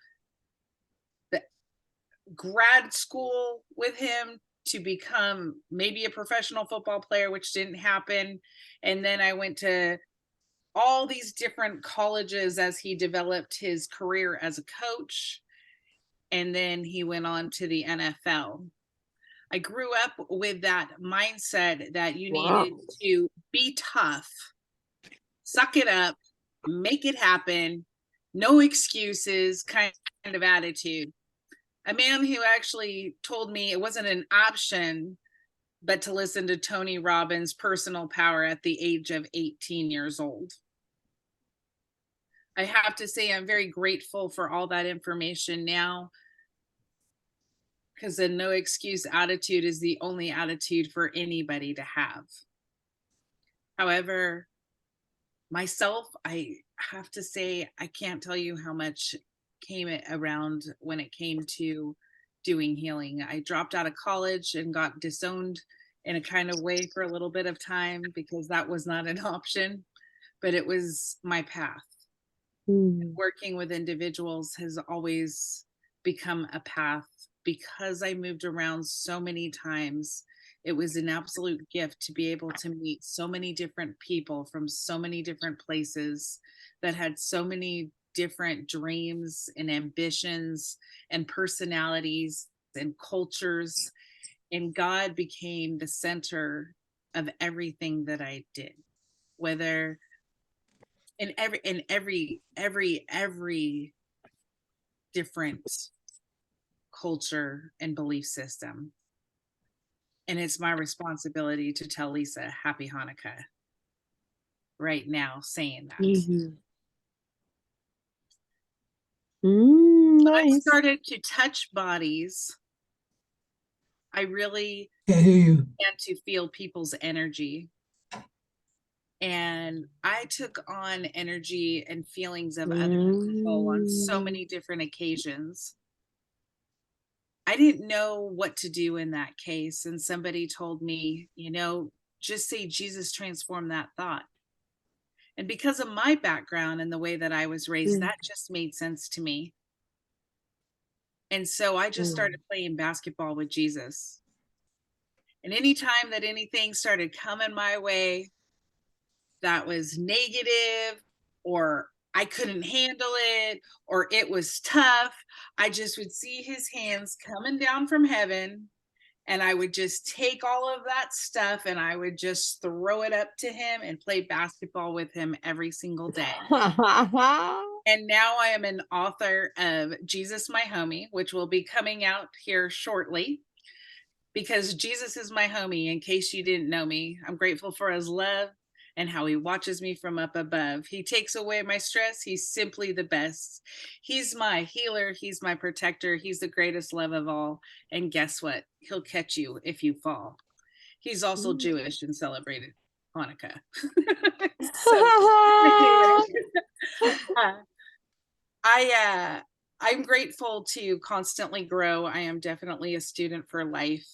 grad school with him to become maybe a professional football player, which didn't happen. And then I went to all these different colleges as he developed his career as a coach. And then he went on to the NFL. I grew up with that mindset that you needed to be tough, suck it up, make it happen, no excuses kind of attitude. A man who actually told me it wasn't an option, but to listen to Tony Robbins' Personal Power at the age of 18 years old. I have to say I'm very grateful for all that information now, because the no excuse attitude is the only attitude for anybody to have. However, myself, I have to say, I can't tell you how much came around when it came to doing healing. I dropped out of college and got disowned in a kind of way for a little bit of time because that was not an option, but it was my path. Working with individuals has always become a path because I moved around so many times. It was an absolute gift to be able to meet so many different people from so many different places that had so many different dreams and ambitions and personalities and cultures. And God became the center of everything that I did, whether in every different culture and belief system. And it's my responsibility to tell Leesa happy Hanukkah right now, saying that. When I Nice. started to touch bodies, I really Can't hear you. began to feel people's energy. And I took on energy and feelings of other people on so many different occasions. I didn't know what to do in that case. And somebody told me, just say Jesus transformed that thought. And because of my background and the way that I was raised, that just made sense to me. And so I just started playing basketball with Jesus. And anytime that anything started coming my way that was negative, or I couldn't handle it, or it was tough, I just would see his hands coming down from heaven, and I would just take all of that stuff and I would just throw it up to him and play basketball with him every single day. And now I am an author of Jesus My Homie, which will be coming out here shortly, because Jesus is my homie. In case you didn't know me, I'm grateful for his love and how he watches me from up above. He takes away my stress. He's simply the best. He's my healer. He's my protector. He's the greatest love of all. And guess what? He'll catch you if you fall. He's also Jewish and celebrated Hanukkah. I'm grateful to constantly grow. I am definitely a student for life.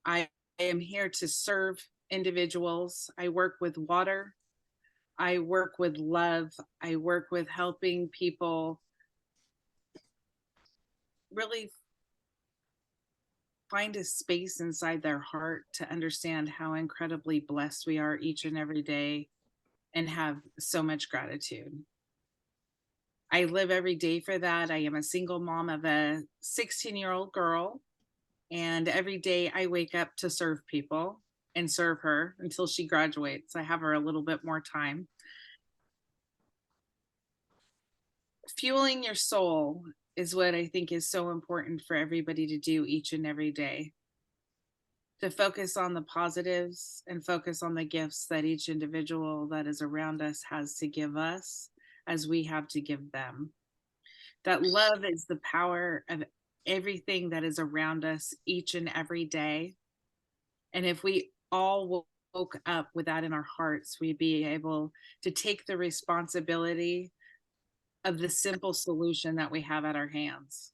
I am here to serve individuals. I work with water. I work with love. I work with helping people really find a space inside their heart to understand how incredibly blessed we are each and every day and have so much gratitude. I live every day for that. I am a single mom of a 16-year-old girl, and every day I wake up to serve people and serve her until she graduates. I have her a little bit more time. Fueling your soul is what I think is so important for everybody to do each and every day. To focus on the positives and focus on the gifts that each individual that is around us has to give us, as we have to give them. That love is the power of everything that is around us each and every day. And if we all woke up with that in our hearts, we'd be able to take the responsibility of the simple solution that we have at our hands.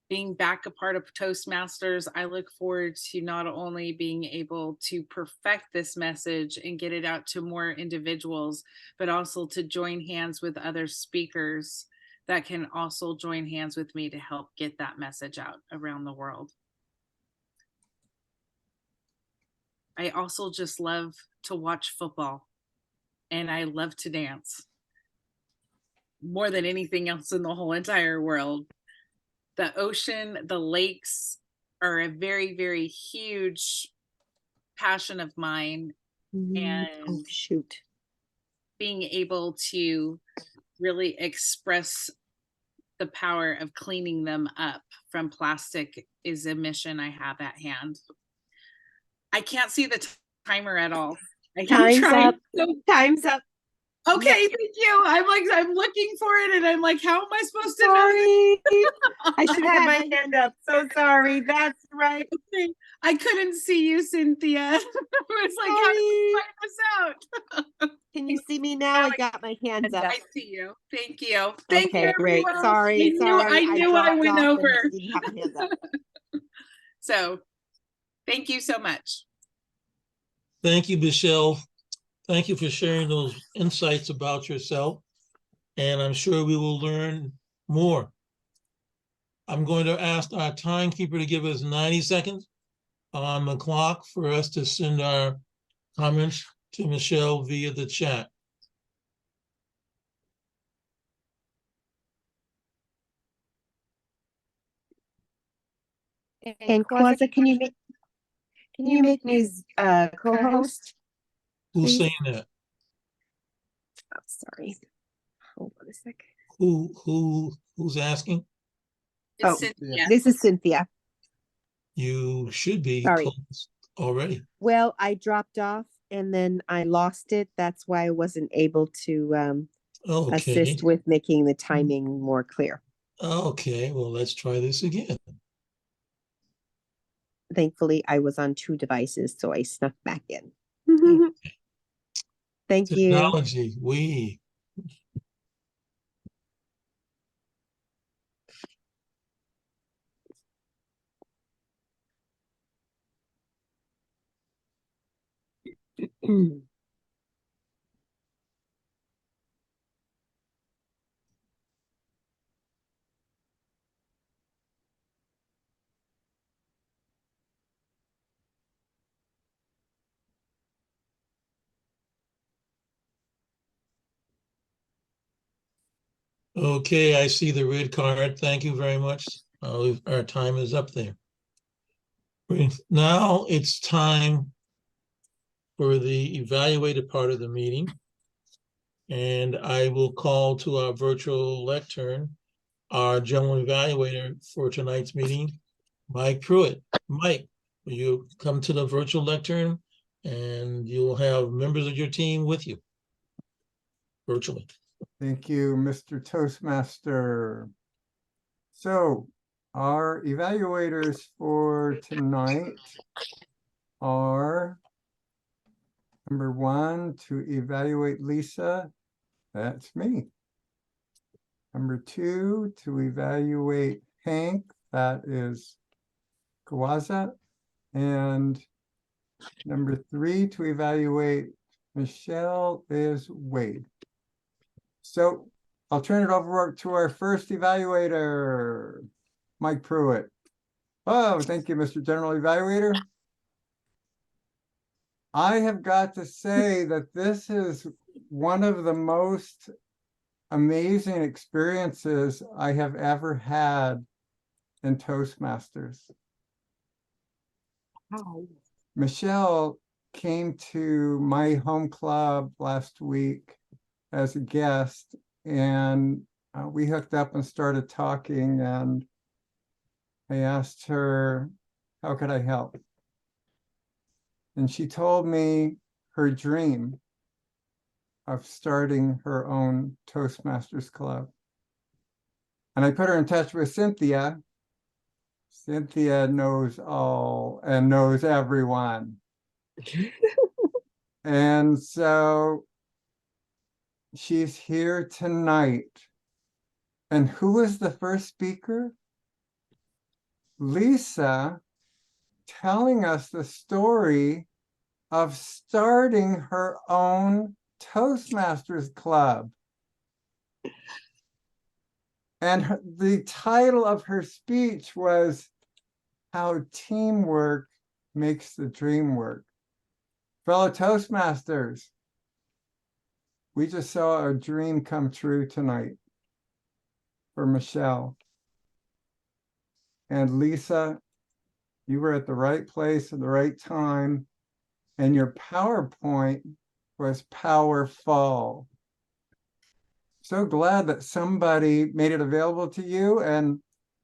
Being back a part of Toastmasters, I look forward to not only being able to perfect this message and get it out to more individuals, but also to join hands with other speakers that can also join hands with me to help get that message out around the world. I also just love to watch football, and I love to dance more than anything else in the whole entire world. The ocean, the lakes are a very, very huge passion of mine. And being able to really express the power of cleaning them up from plastic is a mission I have at hand. I can't see the timer at all. Time's up. Time's up. Okay, thank you. I'm looking for it and I'm like, how am I supposed to know? Sorry. I should have had my hand up. So sorry. That's right. I couldn't see you, Cynthia. I was like, how do we find this out? Can you see me now? I got my hands up. I see you. Thank you. Thank you, Okay, great. everyone. Sorry, I knew I dropped went off and over. didn't have my hands up. So thank you so much. Thank you, Michele. Thank you for sharing those insights about yourself. And I'm sure we will learn more. I'm going to ask our timekeeper to give us 90 seconds on the clock for us to send our comments to Michele via the chat. And Kwaza, can you make me co-host? Who's Please? saying that? Oh, sorry. Hold on a second. Who's asking? It's Oh, Cynthia. this is Cynthia. You should be Sorry. close already. Well, I dropped off and then I lost it. That's why I wasn't able to Okay. assist with making the timing more clear. Okay, well, let's try this again. Thankfully, I was on 2 devices, so I snuck back in. Okay. Thank you. Technology, we. Okay, I see the red card. Thank you very much. Our time is up there. Now it's time for the evaluated part of the meeting. And I will call to our virtual lectern, our general evaluator for tonight's meeting, Mike Pruitt. Mike, will you come to the virtual lectern and you'll have members of your team with you virtually. Thank you, Mr. Toastmaster. So our evaluators for tonight are number 1 to evaluate Leesa. That's me. Number 2 to evaluate Hank. That is Kawaza. And number 3 to evaluate Michele is Wade. So I'll turn it over to our first evaluator, Mike Pruitt. Oh, thank you, Mr. General Evaluator. I have got to say that this is one of the most amazing experiences I have ever had in Toastmasters. Wow. Michele came to my home club last week as a guest, and we hooked up and started talking, and I asked her, how could I help? And she told me her dream of starting her own Toastmasters club. And I put her in touch with Cynthia. Cynthia knows all and knows everyone. And so she's here tonight. And who was the first speaker? Leesa, telling us the story of starting her own Toastmasters club. And the title of her speech was How Teamwork Makes the Dream Work. Fellow Toastmasters, we just saw a dream come true tonight for Michele. And Leesa, you were at the right place at the right time, and your PowerPoint was powerful. So glad that somebody made it available to you, and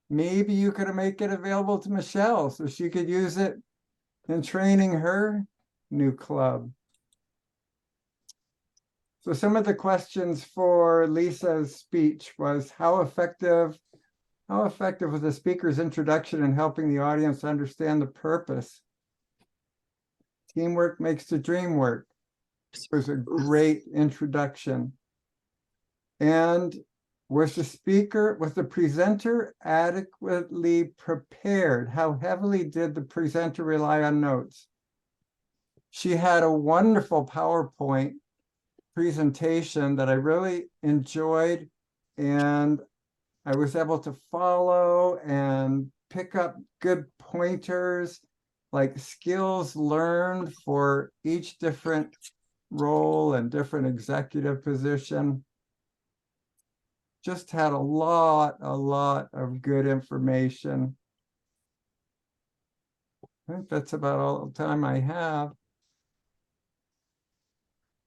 maybe you could make it available to Michele so she could use it in training her new club. So some of the questions for Lisa's speech was how effective was the speaker's introduction in helping the audience understand the purpose? Teamwork makes the dream work. It was a great introduction. And was the presenter adequately prepared? How heavily did the presenter rely on notes? She had a wonderful PowerPoint presentation that I really enjoyed, and I was able to follow and pick up good pointers, like skills learned for each different role and different executive position. Just had a lot of good information. I think that's about all the time I have.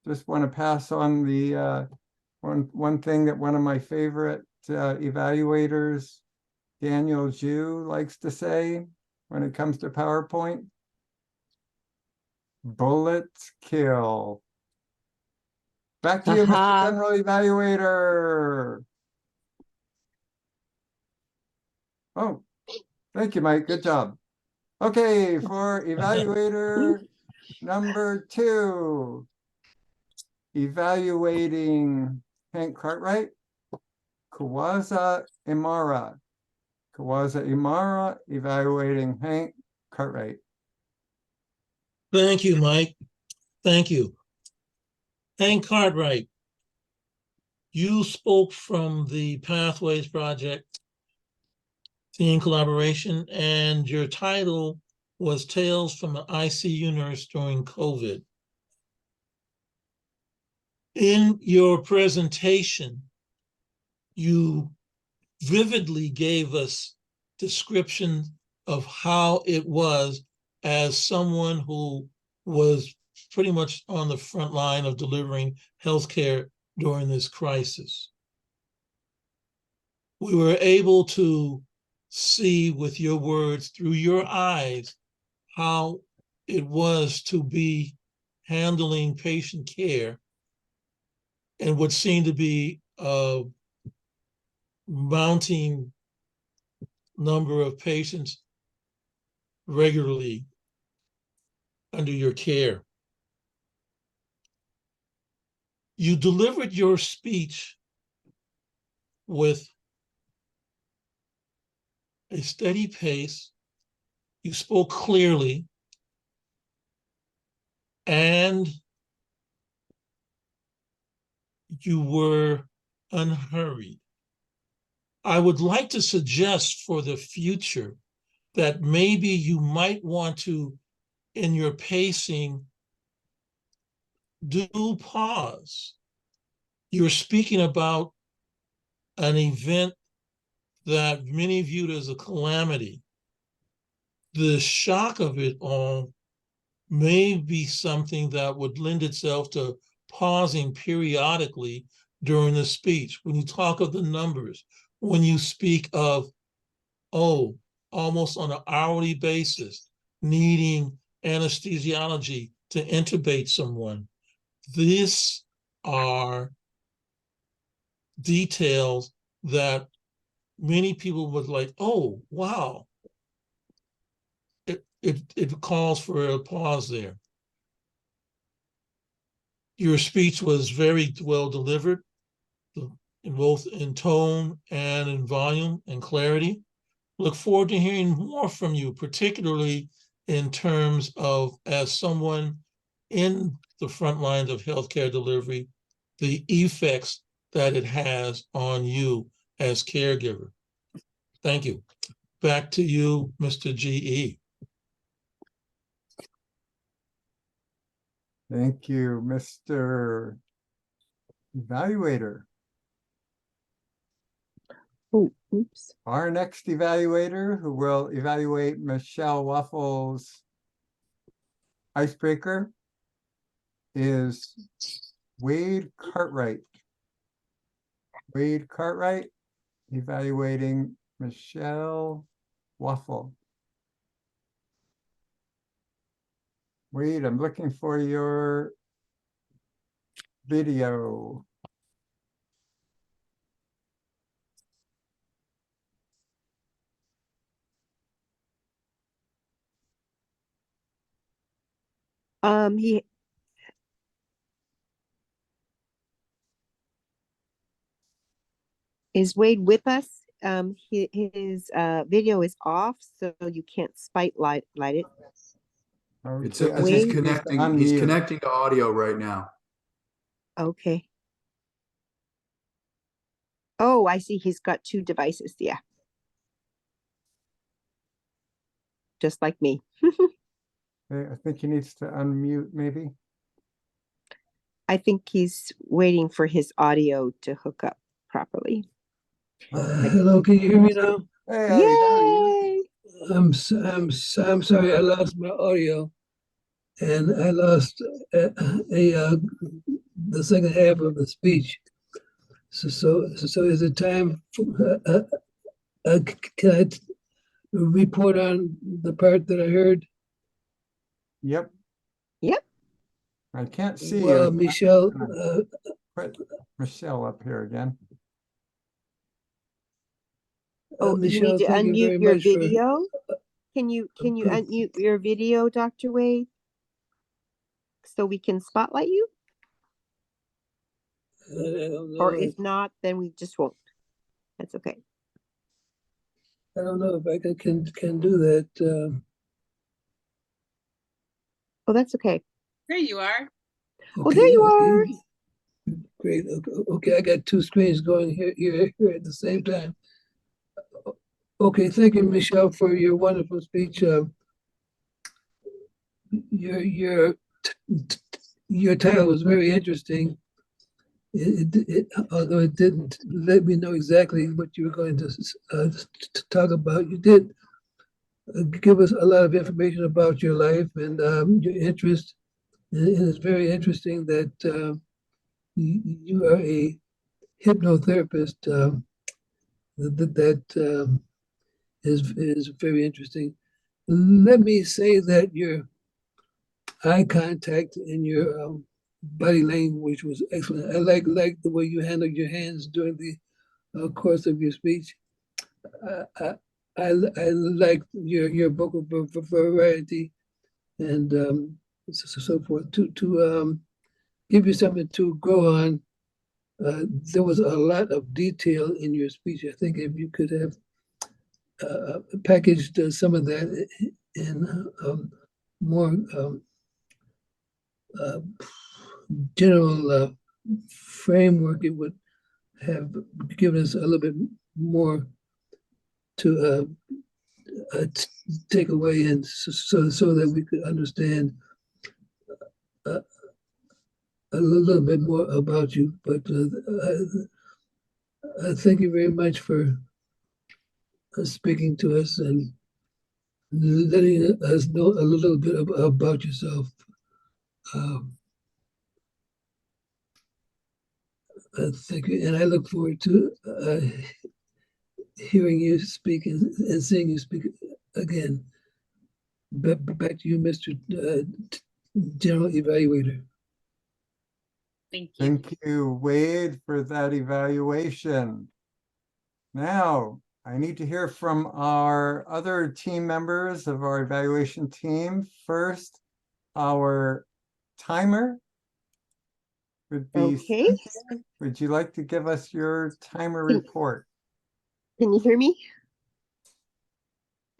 Just want to pass on the one thing that one of my favorite evaluators, Daniel Ju, likes to say when it comes to PowerPoint. Bullets kill. Back to you, Mr. General Evaluator. Oh, thank you, Mike. Good job. Okay, for evaluator number 2, evaluating Hank Cartwright, Kawaza Imara. Kawaza Imara, evaluating Hank Cartwright. Thank you, Mike. Thank you. Hank Cartwright, you spoke from the Pathways Project, team collaboration, and your title was Tales from an ICU Nurse During COVID. In your presentation, you vividly gave us description of how it was as someone who was pretty much on the front line of delivering healthcare during this crisis. We were able to see with your words, through your eyes, how it was to be handling patient care and what seemed to be a mounting number of patients regularly under your care. You delivered your speech with a steady pace. You spoke clearly, and you were unhurried. I would like to suggest for the future that maybe you might want to, in your pacing, do pause. You're speaking about an event that many viewed as a calamity. The shock of it all may be something that would lend itself to pausing periodically during the speech. When you talk of the numbers, when you speak of, oh, almost on an hourly basis, needing anesthesiology to intubate someone, these are details that many people would like, oh, wow. It calls for a pause there. Your speech was very well delivered, both in tone and in volume and clarity. Look forward to hearing more from you, particularly in terms of, as someone in the front lines of healthcare delivery, the effects that it has on you as caregiver. Thank you. Back to you, Mr. GE. Thank you, Mr. Evaluator. Oh, oops. Our next evaluator, who will evaluate Michele Waufle's icebreaker, is Wade Cartwright. Wade Cartwright, evaluating Michele Waufle. Wade, I'm looking for your video. He is Wade with us. His video is off, so you can't light it. It Okay, I says think he's he needs to connecting. He's unmute. connecting to audio right now. Okay. Oh, I see. He's got two devices. Yeah. Just like me. Okay, I think he needs to unmute maybe. I think he's waiting for his audio to hook up properly. Hello, can you hear me now? Hey, Eddie, how are you? Yay! I'm sorry, I lost my audio, and I lost the second half of the speech. So is it time? Can I report on the part that I heard? Yep. Yep. I can't see Well, you. Michele, Put Michele up here again. Oh, you Michele, need to thank you very unmute your much for. video. Can you unmute your video, Dr. Wade? So we can spotlight you? I don't Or know. if not, then we just won't. That's okay. I don't know if I can do that. Oh, that's okay. There you are. Oh, there you are. Great. Okay, I got two screens going here at the same time. Okay, thank you, Michele, for your wonderful speech. Your title was very interesting. Although it didn't let me know exactly what you were going to talk about, you did give us a lot of information about your life and your interest. And it's very interesting that you are a hypnotherapist. That is very interesting. Let me say that your eye contact and your body language was excellent. I like the way you handled your hands during the course of your speech. I like your vocal variety and so forth. To give you something to go on, there was a lot of detail in your speech. I think if you could have packaged some of that in more general framework, it would have given us a little bit more to take away, and so that we could understand a little bit more about you. But I thank you very much for speaking to us and letting us know a little bit about yourself. Thank you, and I look forward to hearing you speak and seeing you speak again. Back to you, Mr. General Evaluator. Thank you. Thank you, Wade, for that evaluation. Now, I need to hear from our other team members of our evaluation team. First, our timer would be Okay. Cynthia. Would you like to give us your timer report? Can you hear me?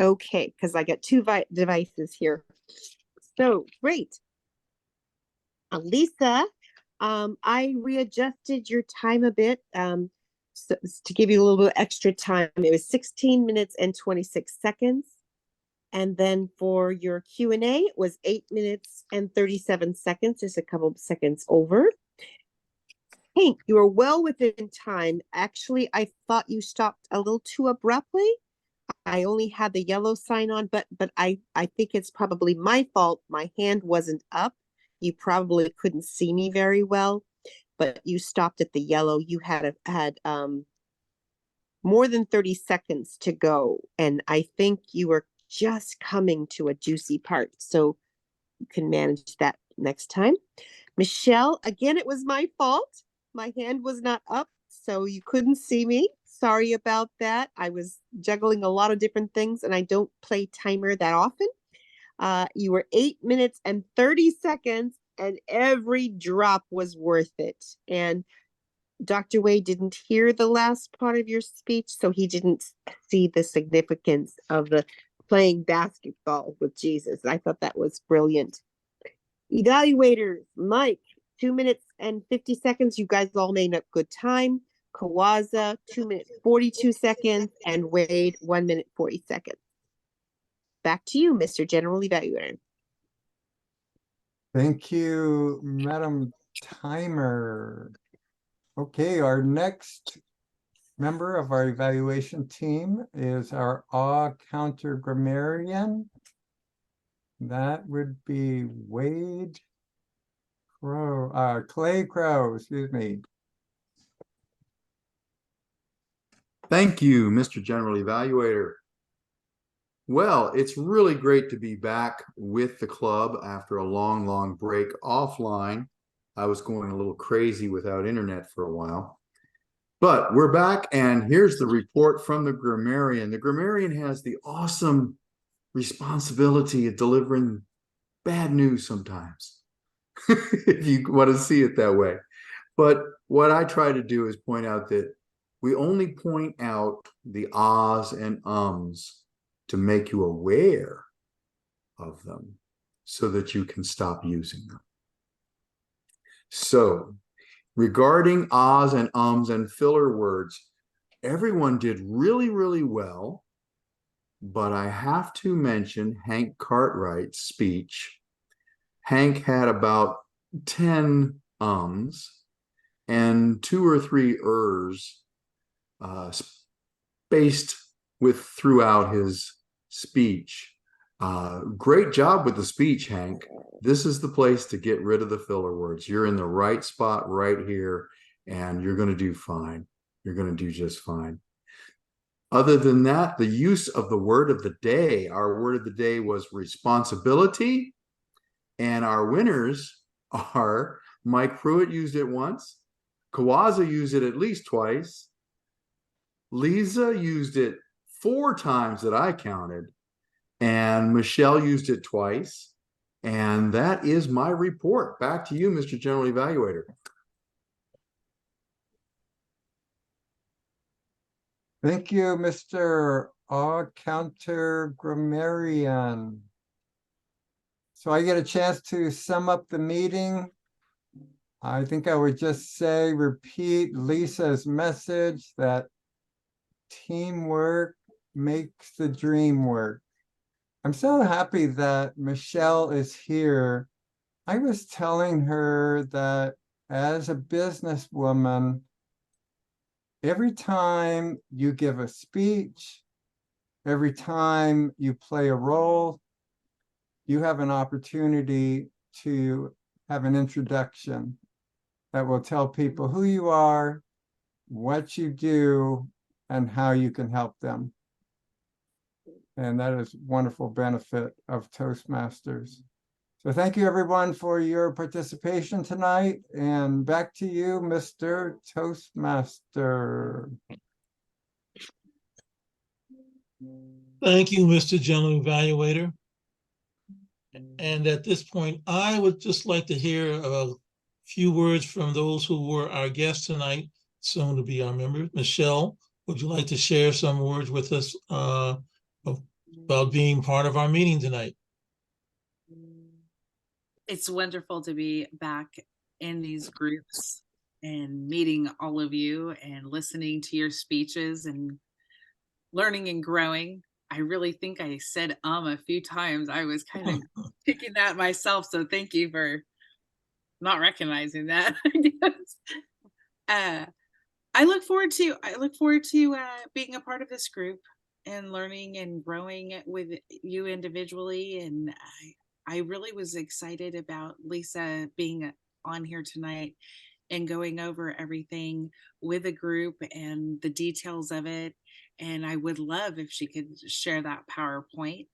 Okay, because I got two devices here. So great. Leesa, I readjusted your time a bit so, to give you a little bit extra time. It was 16 minutes and 26 seconds. And then for your Q&A, it was 8 minutes and 37 seconds, just a couple of seconds over. Hank, you were well within time. Actually, I thought you stopped a little too abruptly. I only had the yellow sign on, but I think it's probably my fault. My hand wasn't up. You probably couldn't see me very well, but you stopped at the yellow. You had more than 30 seconds to go, and I think you were just coming to a juicy part, so you can manage that next time. Michelle, again, it was my fault. My hand was not up, so you couldn't see me. Sorry about that. I was juggling a lot of different things and I don't play timer that often. You were 8 minutes and 30 seconds and every drop was worth it. And Dr. Wade didn't hear the last part of your speech, so he didn't see the significance of the playing basketball with Jesus. I thought that was brilliant. Evaluators, Mike, 2 minutes and 50 seconds. You guys all made up good time. Kawaza, 2 minutes, 42 seconds. And Wade, 1 minute, 40 seconds. Back to you, Mr. General Evaluator. Thank you, Madam Timer. Okay, our next member of our evaluation team is our counter grammarian. That would be Wade Crow, Clay Crow, excuse me. Thank you, Mr. General Evaluator. Well, it's really great to be back with the club after a long, long break offline. I was going a little crazy without internet for a while. But we're back, and here's the report from the grammarian. The grammarian has the awesome responsibility of delivering bad news sometimes, if you want to see it that way. But what I try to do is point out that we only point out the ahs and ums to make you aware of them so that you can stop using them. So, regarding ahs and ums and filler words, everyone did really, really well, but I have to mention Hank Cartwright's speech. Hank had about 10 ums and 2 or 3 ers spaced throughout his speech. Great job with the speech, Hank. This is the place to get rid of the filler words. You're in the right spot right here, and you're going to do fine. You're going to do just fine. Other than that, the use of the word of the day. Our word of the day was responsibility, and our winners are Mike Pruitt used it once, Kawaza used it at least twice, Leesa used it 4 times that I counted, and Michele used it twice. And that is my report. Back to you, Mr. General Evaluator. Thank you, Mr. Counter Grammarian. So I get a chance to sum up the meeting. I think I would just say, repeat Lisa's message that teamwork makes the dream work. I'm so happy that Michele is here. I was telling her that as a businesswoman, every time you give a speech, every time you play a role, you have an opportunity to have an introduction that will tell people who you are, what you do, and how you can help them. And that is wonderful benefit of Toastmasters. So thank you everyone for your participation tonight, and back to you, Mr. Toastmaster. Thank you, Mr. General Evaluator. And at this point, I would just like to hear a few words from those who were our guests tonight, soon to be our members. Michele, would you like to share some words with us about being part of our meeting tonight? It's wonderful to be back in these groups and meeting all of you and listening to your speeches and learning and growing. I really think I said a few times. I was kind of picking that myself, so thank you for not recognizing that. I look forward to being a part of this group and learning and growing with you individually. And I really was excited about Leesa being on here tonight and going over everything with a group and the details of it. And I would love if she could share that PowerPoint,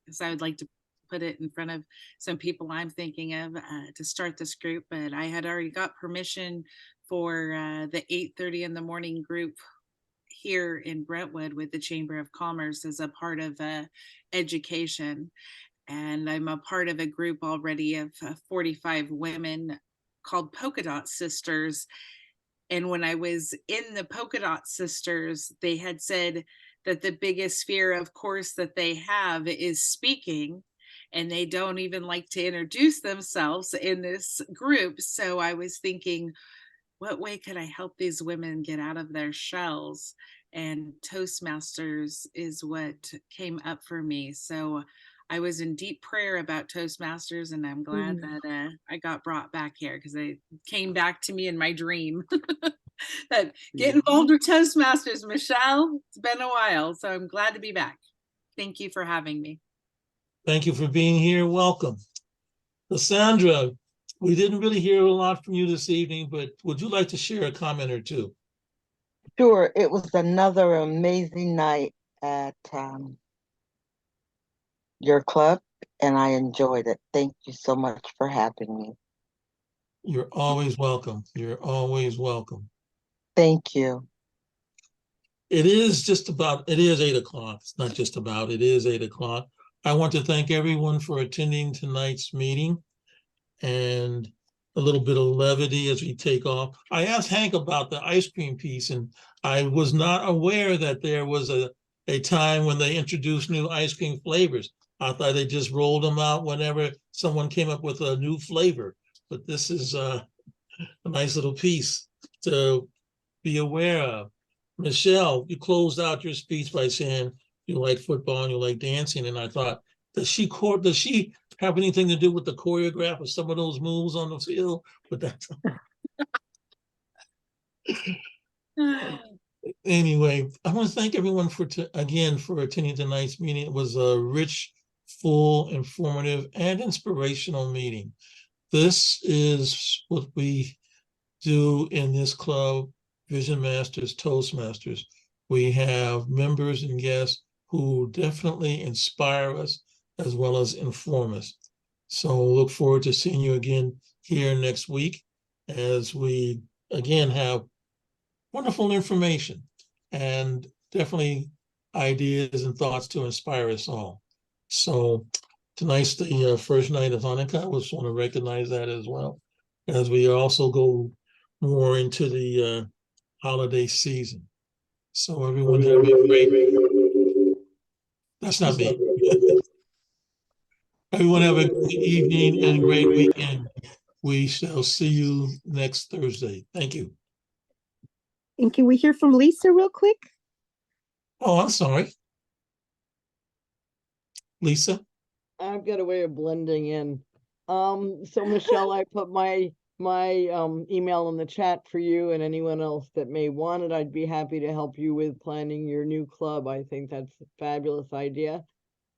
because I would like to put it in front of some people I'm thinking of to start this group, but I had already got permission for the 8:30 in the morning group here in Brentwood with the Chamber of Commerce as a part of education. And I'm a part of a group already of 45 women called Polka Dot Sisters. And when I was in the Polka Dot Sisters, they had said that the biggest fear, of course, that they have is speaking. And they don't even like to introduce themselves in this group. So I was thinking, what way could I help these women get out of their shells? And Toastmasters is what came up for me. So I was in deep prayer about Toastmasters, and I'm glad that I got brought back here because it came back to me in my dream. That get involved with Toastmasters, Michelle. It's been a while, so I'm glad to be back. Thank you for having me. Thank you for being here. Welcome. Cassandra, we didn't really hear a lot from you this evening, but would you like to share a comment or two? Sure, it was another amazing night at your club, and I enjoyed it. Thank you so much for having me. You're always welcome. You're always welcome. Thank you. It is 8 o'clock. It's not just about, it is 8 o'clock. I want to thank everyone for attending tonight's meeting and a little bit of levity as we take off. I asked Hank about the ice cream piece, and I was not aware that there was a time when they introduced new ice cream flavors. I thought they just rolled them out whenever someone came up with a new flavor. But this is a nice little piece to be aware of. Michele, you closed out your speech by saying you like football and you like dancing, and I thought, does she have anything to do with the choreograph of some of those moves on the field? But that's anyway. I want to thank everyone again for attending tonight's meeting. It was a rich, full, informative, and inspirational meeting. This is what we do in this club, Vision Masters, Toastmasters. We have members and guests who definitely inspire us as well as inform us. So look forward to seeing you again here next week as we again have wonderful information and definitely ideas and thoughts to inspire us all. So tonight's the first night of Hanukkah. I just want to recognize that as well, as we also go more into the holiday season. So everyone have a great, that's not me. Everyone have a good evening and a great weekend. We shall see you next Thursday. Thank you. And can we hear from Leesa real quick? Oh, I'm sorry. Leesa? I've got a way of blending in. So Michele, I put my email in the chat for you and anyone else that may want it. I'd be happy to help you with planning your new club. I think that's a fabulous idea.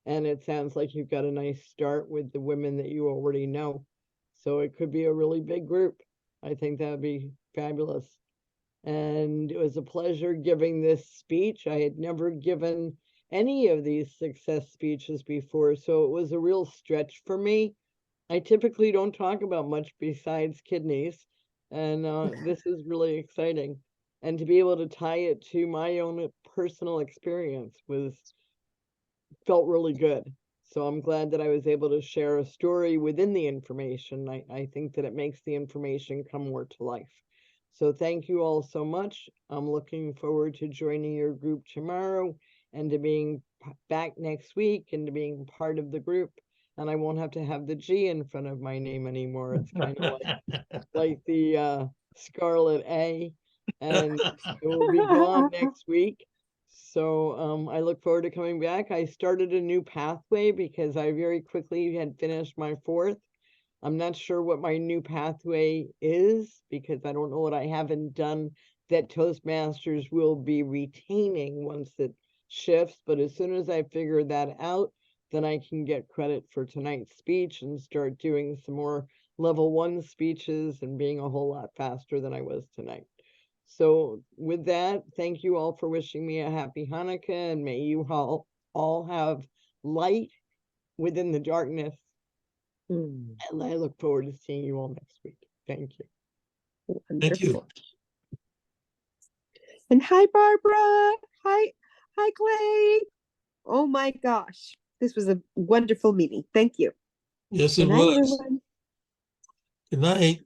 And it sounds like you've got a nice start with the women that you already know. So it could be a really big group. I think that'd be fabulous. And it was a pleasure giving this speech. I had never given any of these success speeches before, so it was a real stretch for me. I typically don't talk about much besides kidneys, and this is really exciting. And to be able to tie it to my own personal experience felt really good. So I'm glad that I was able to share a story within the information. I think that it makes the information come more to life. So thank you all so much. I'm looking forward to joining your group tomorrow and to being back next week and to being part of the group. And I won't have to have the G in front of my name anymore. It's kind of like the Scarlet A, and it will be gone next week. So I look forward to coming back. I started a new pathway because I very quickly had finished my 4th. I'm not sure what my new pathway is because I don't know what I haven't done that Toastmasters will be retaining once it shifts. But as soon as I figure that out, then I can get credit for tonight's speech and start doing some more level 1 speeches and being a whole lot faster than I was tonight. So with that, thank you all for wishing me a happy Hanukkah, and may you all have light within the darkness. Mm, And I look forward to seeing you all next week. Thank you. Thank you. wonderful. And hi, Barbara. Hi, Clay. Oh my gosh, this was a wonderful meeting. Thank you. Yes, Good it night, was. everyone. Good night.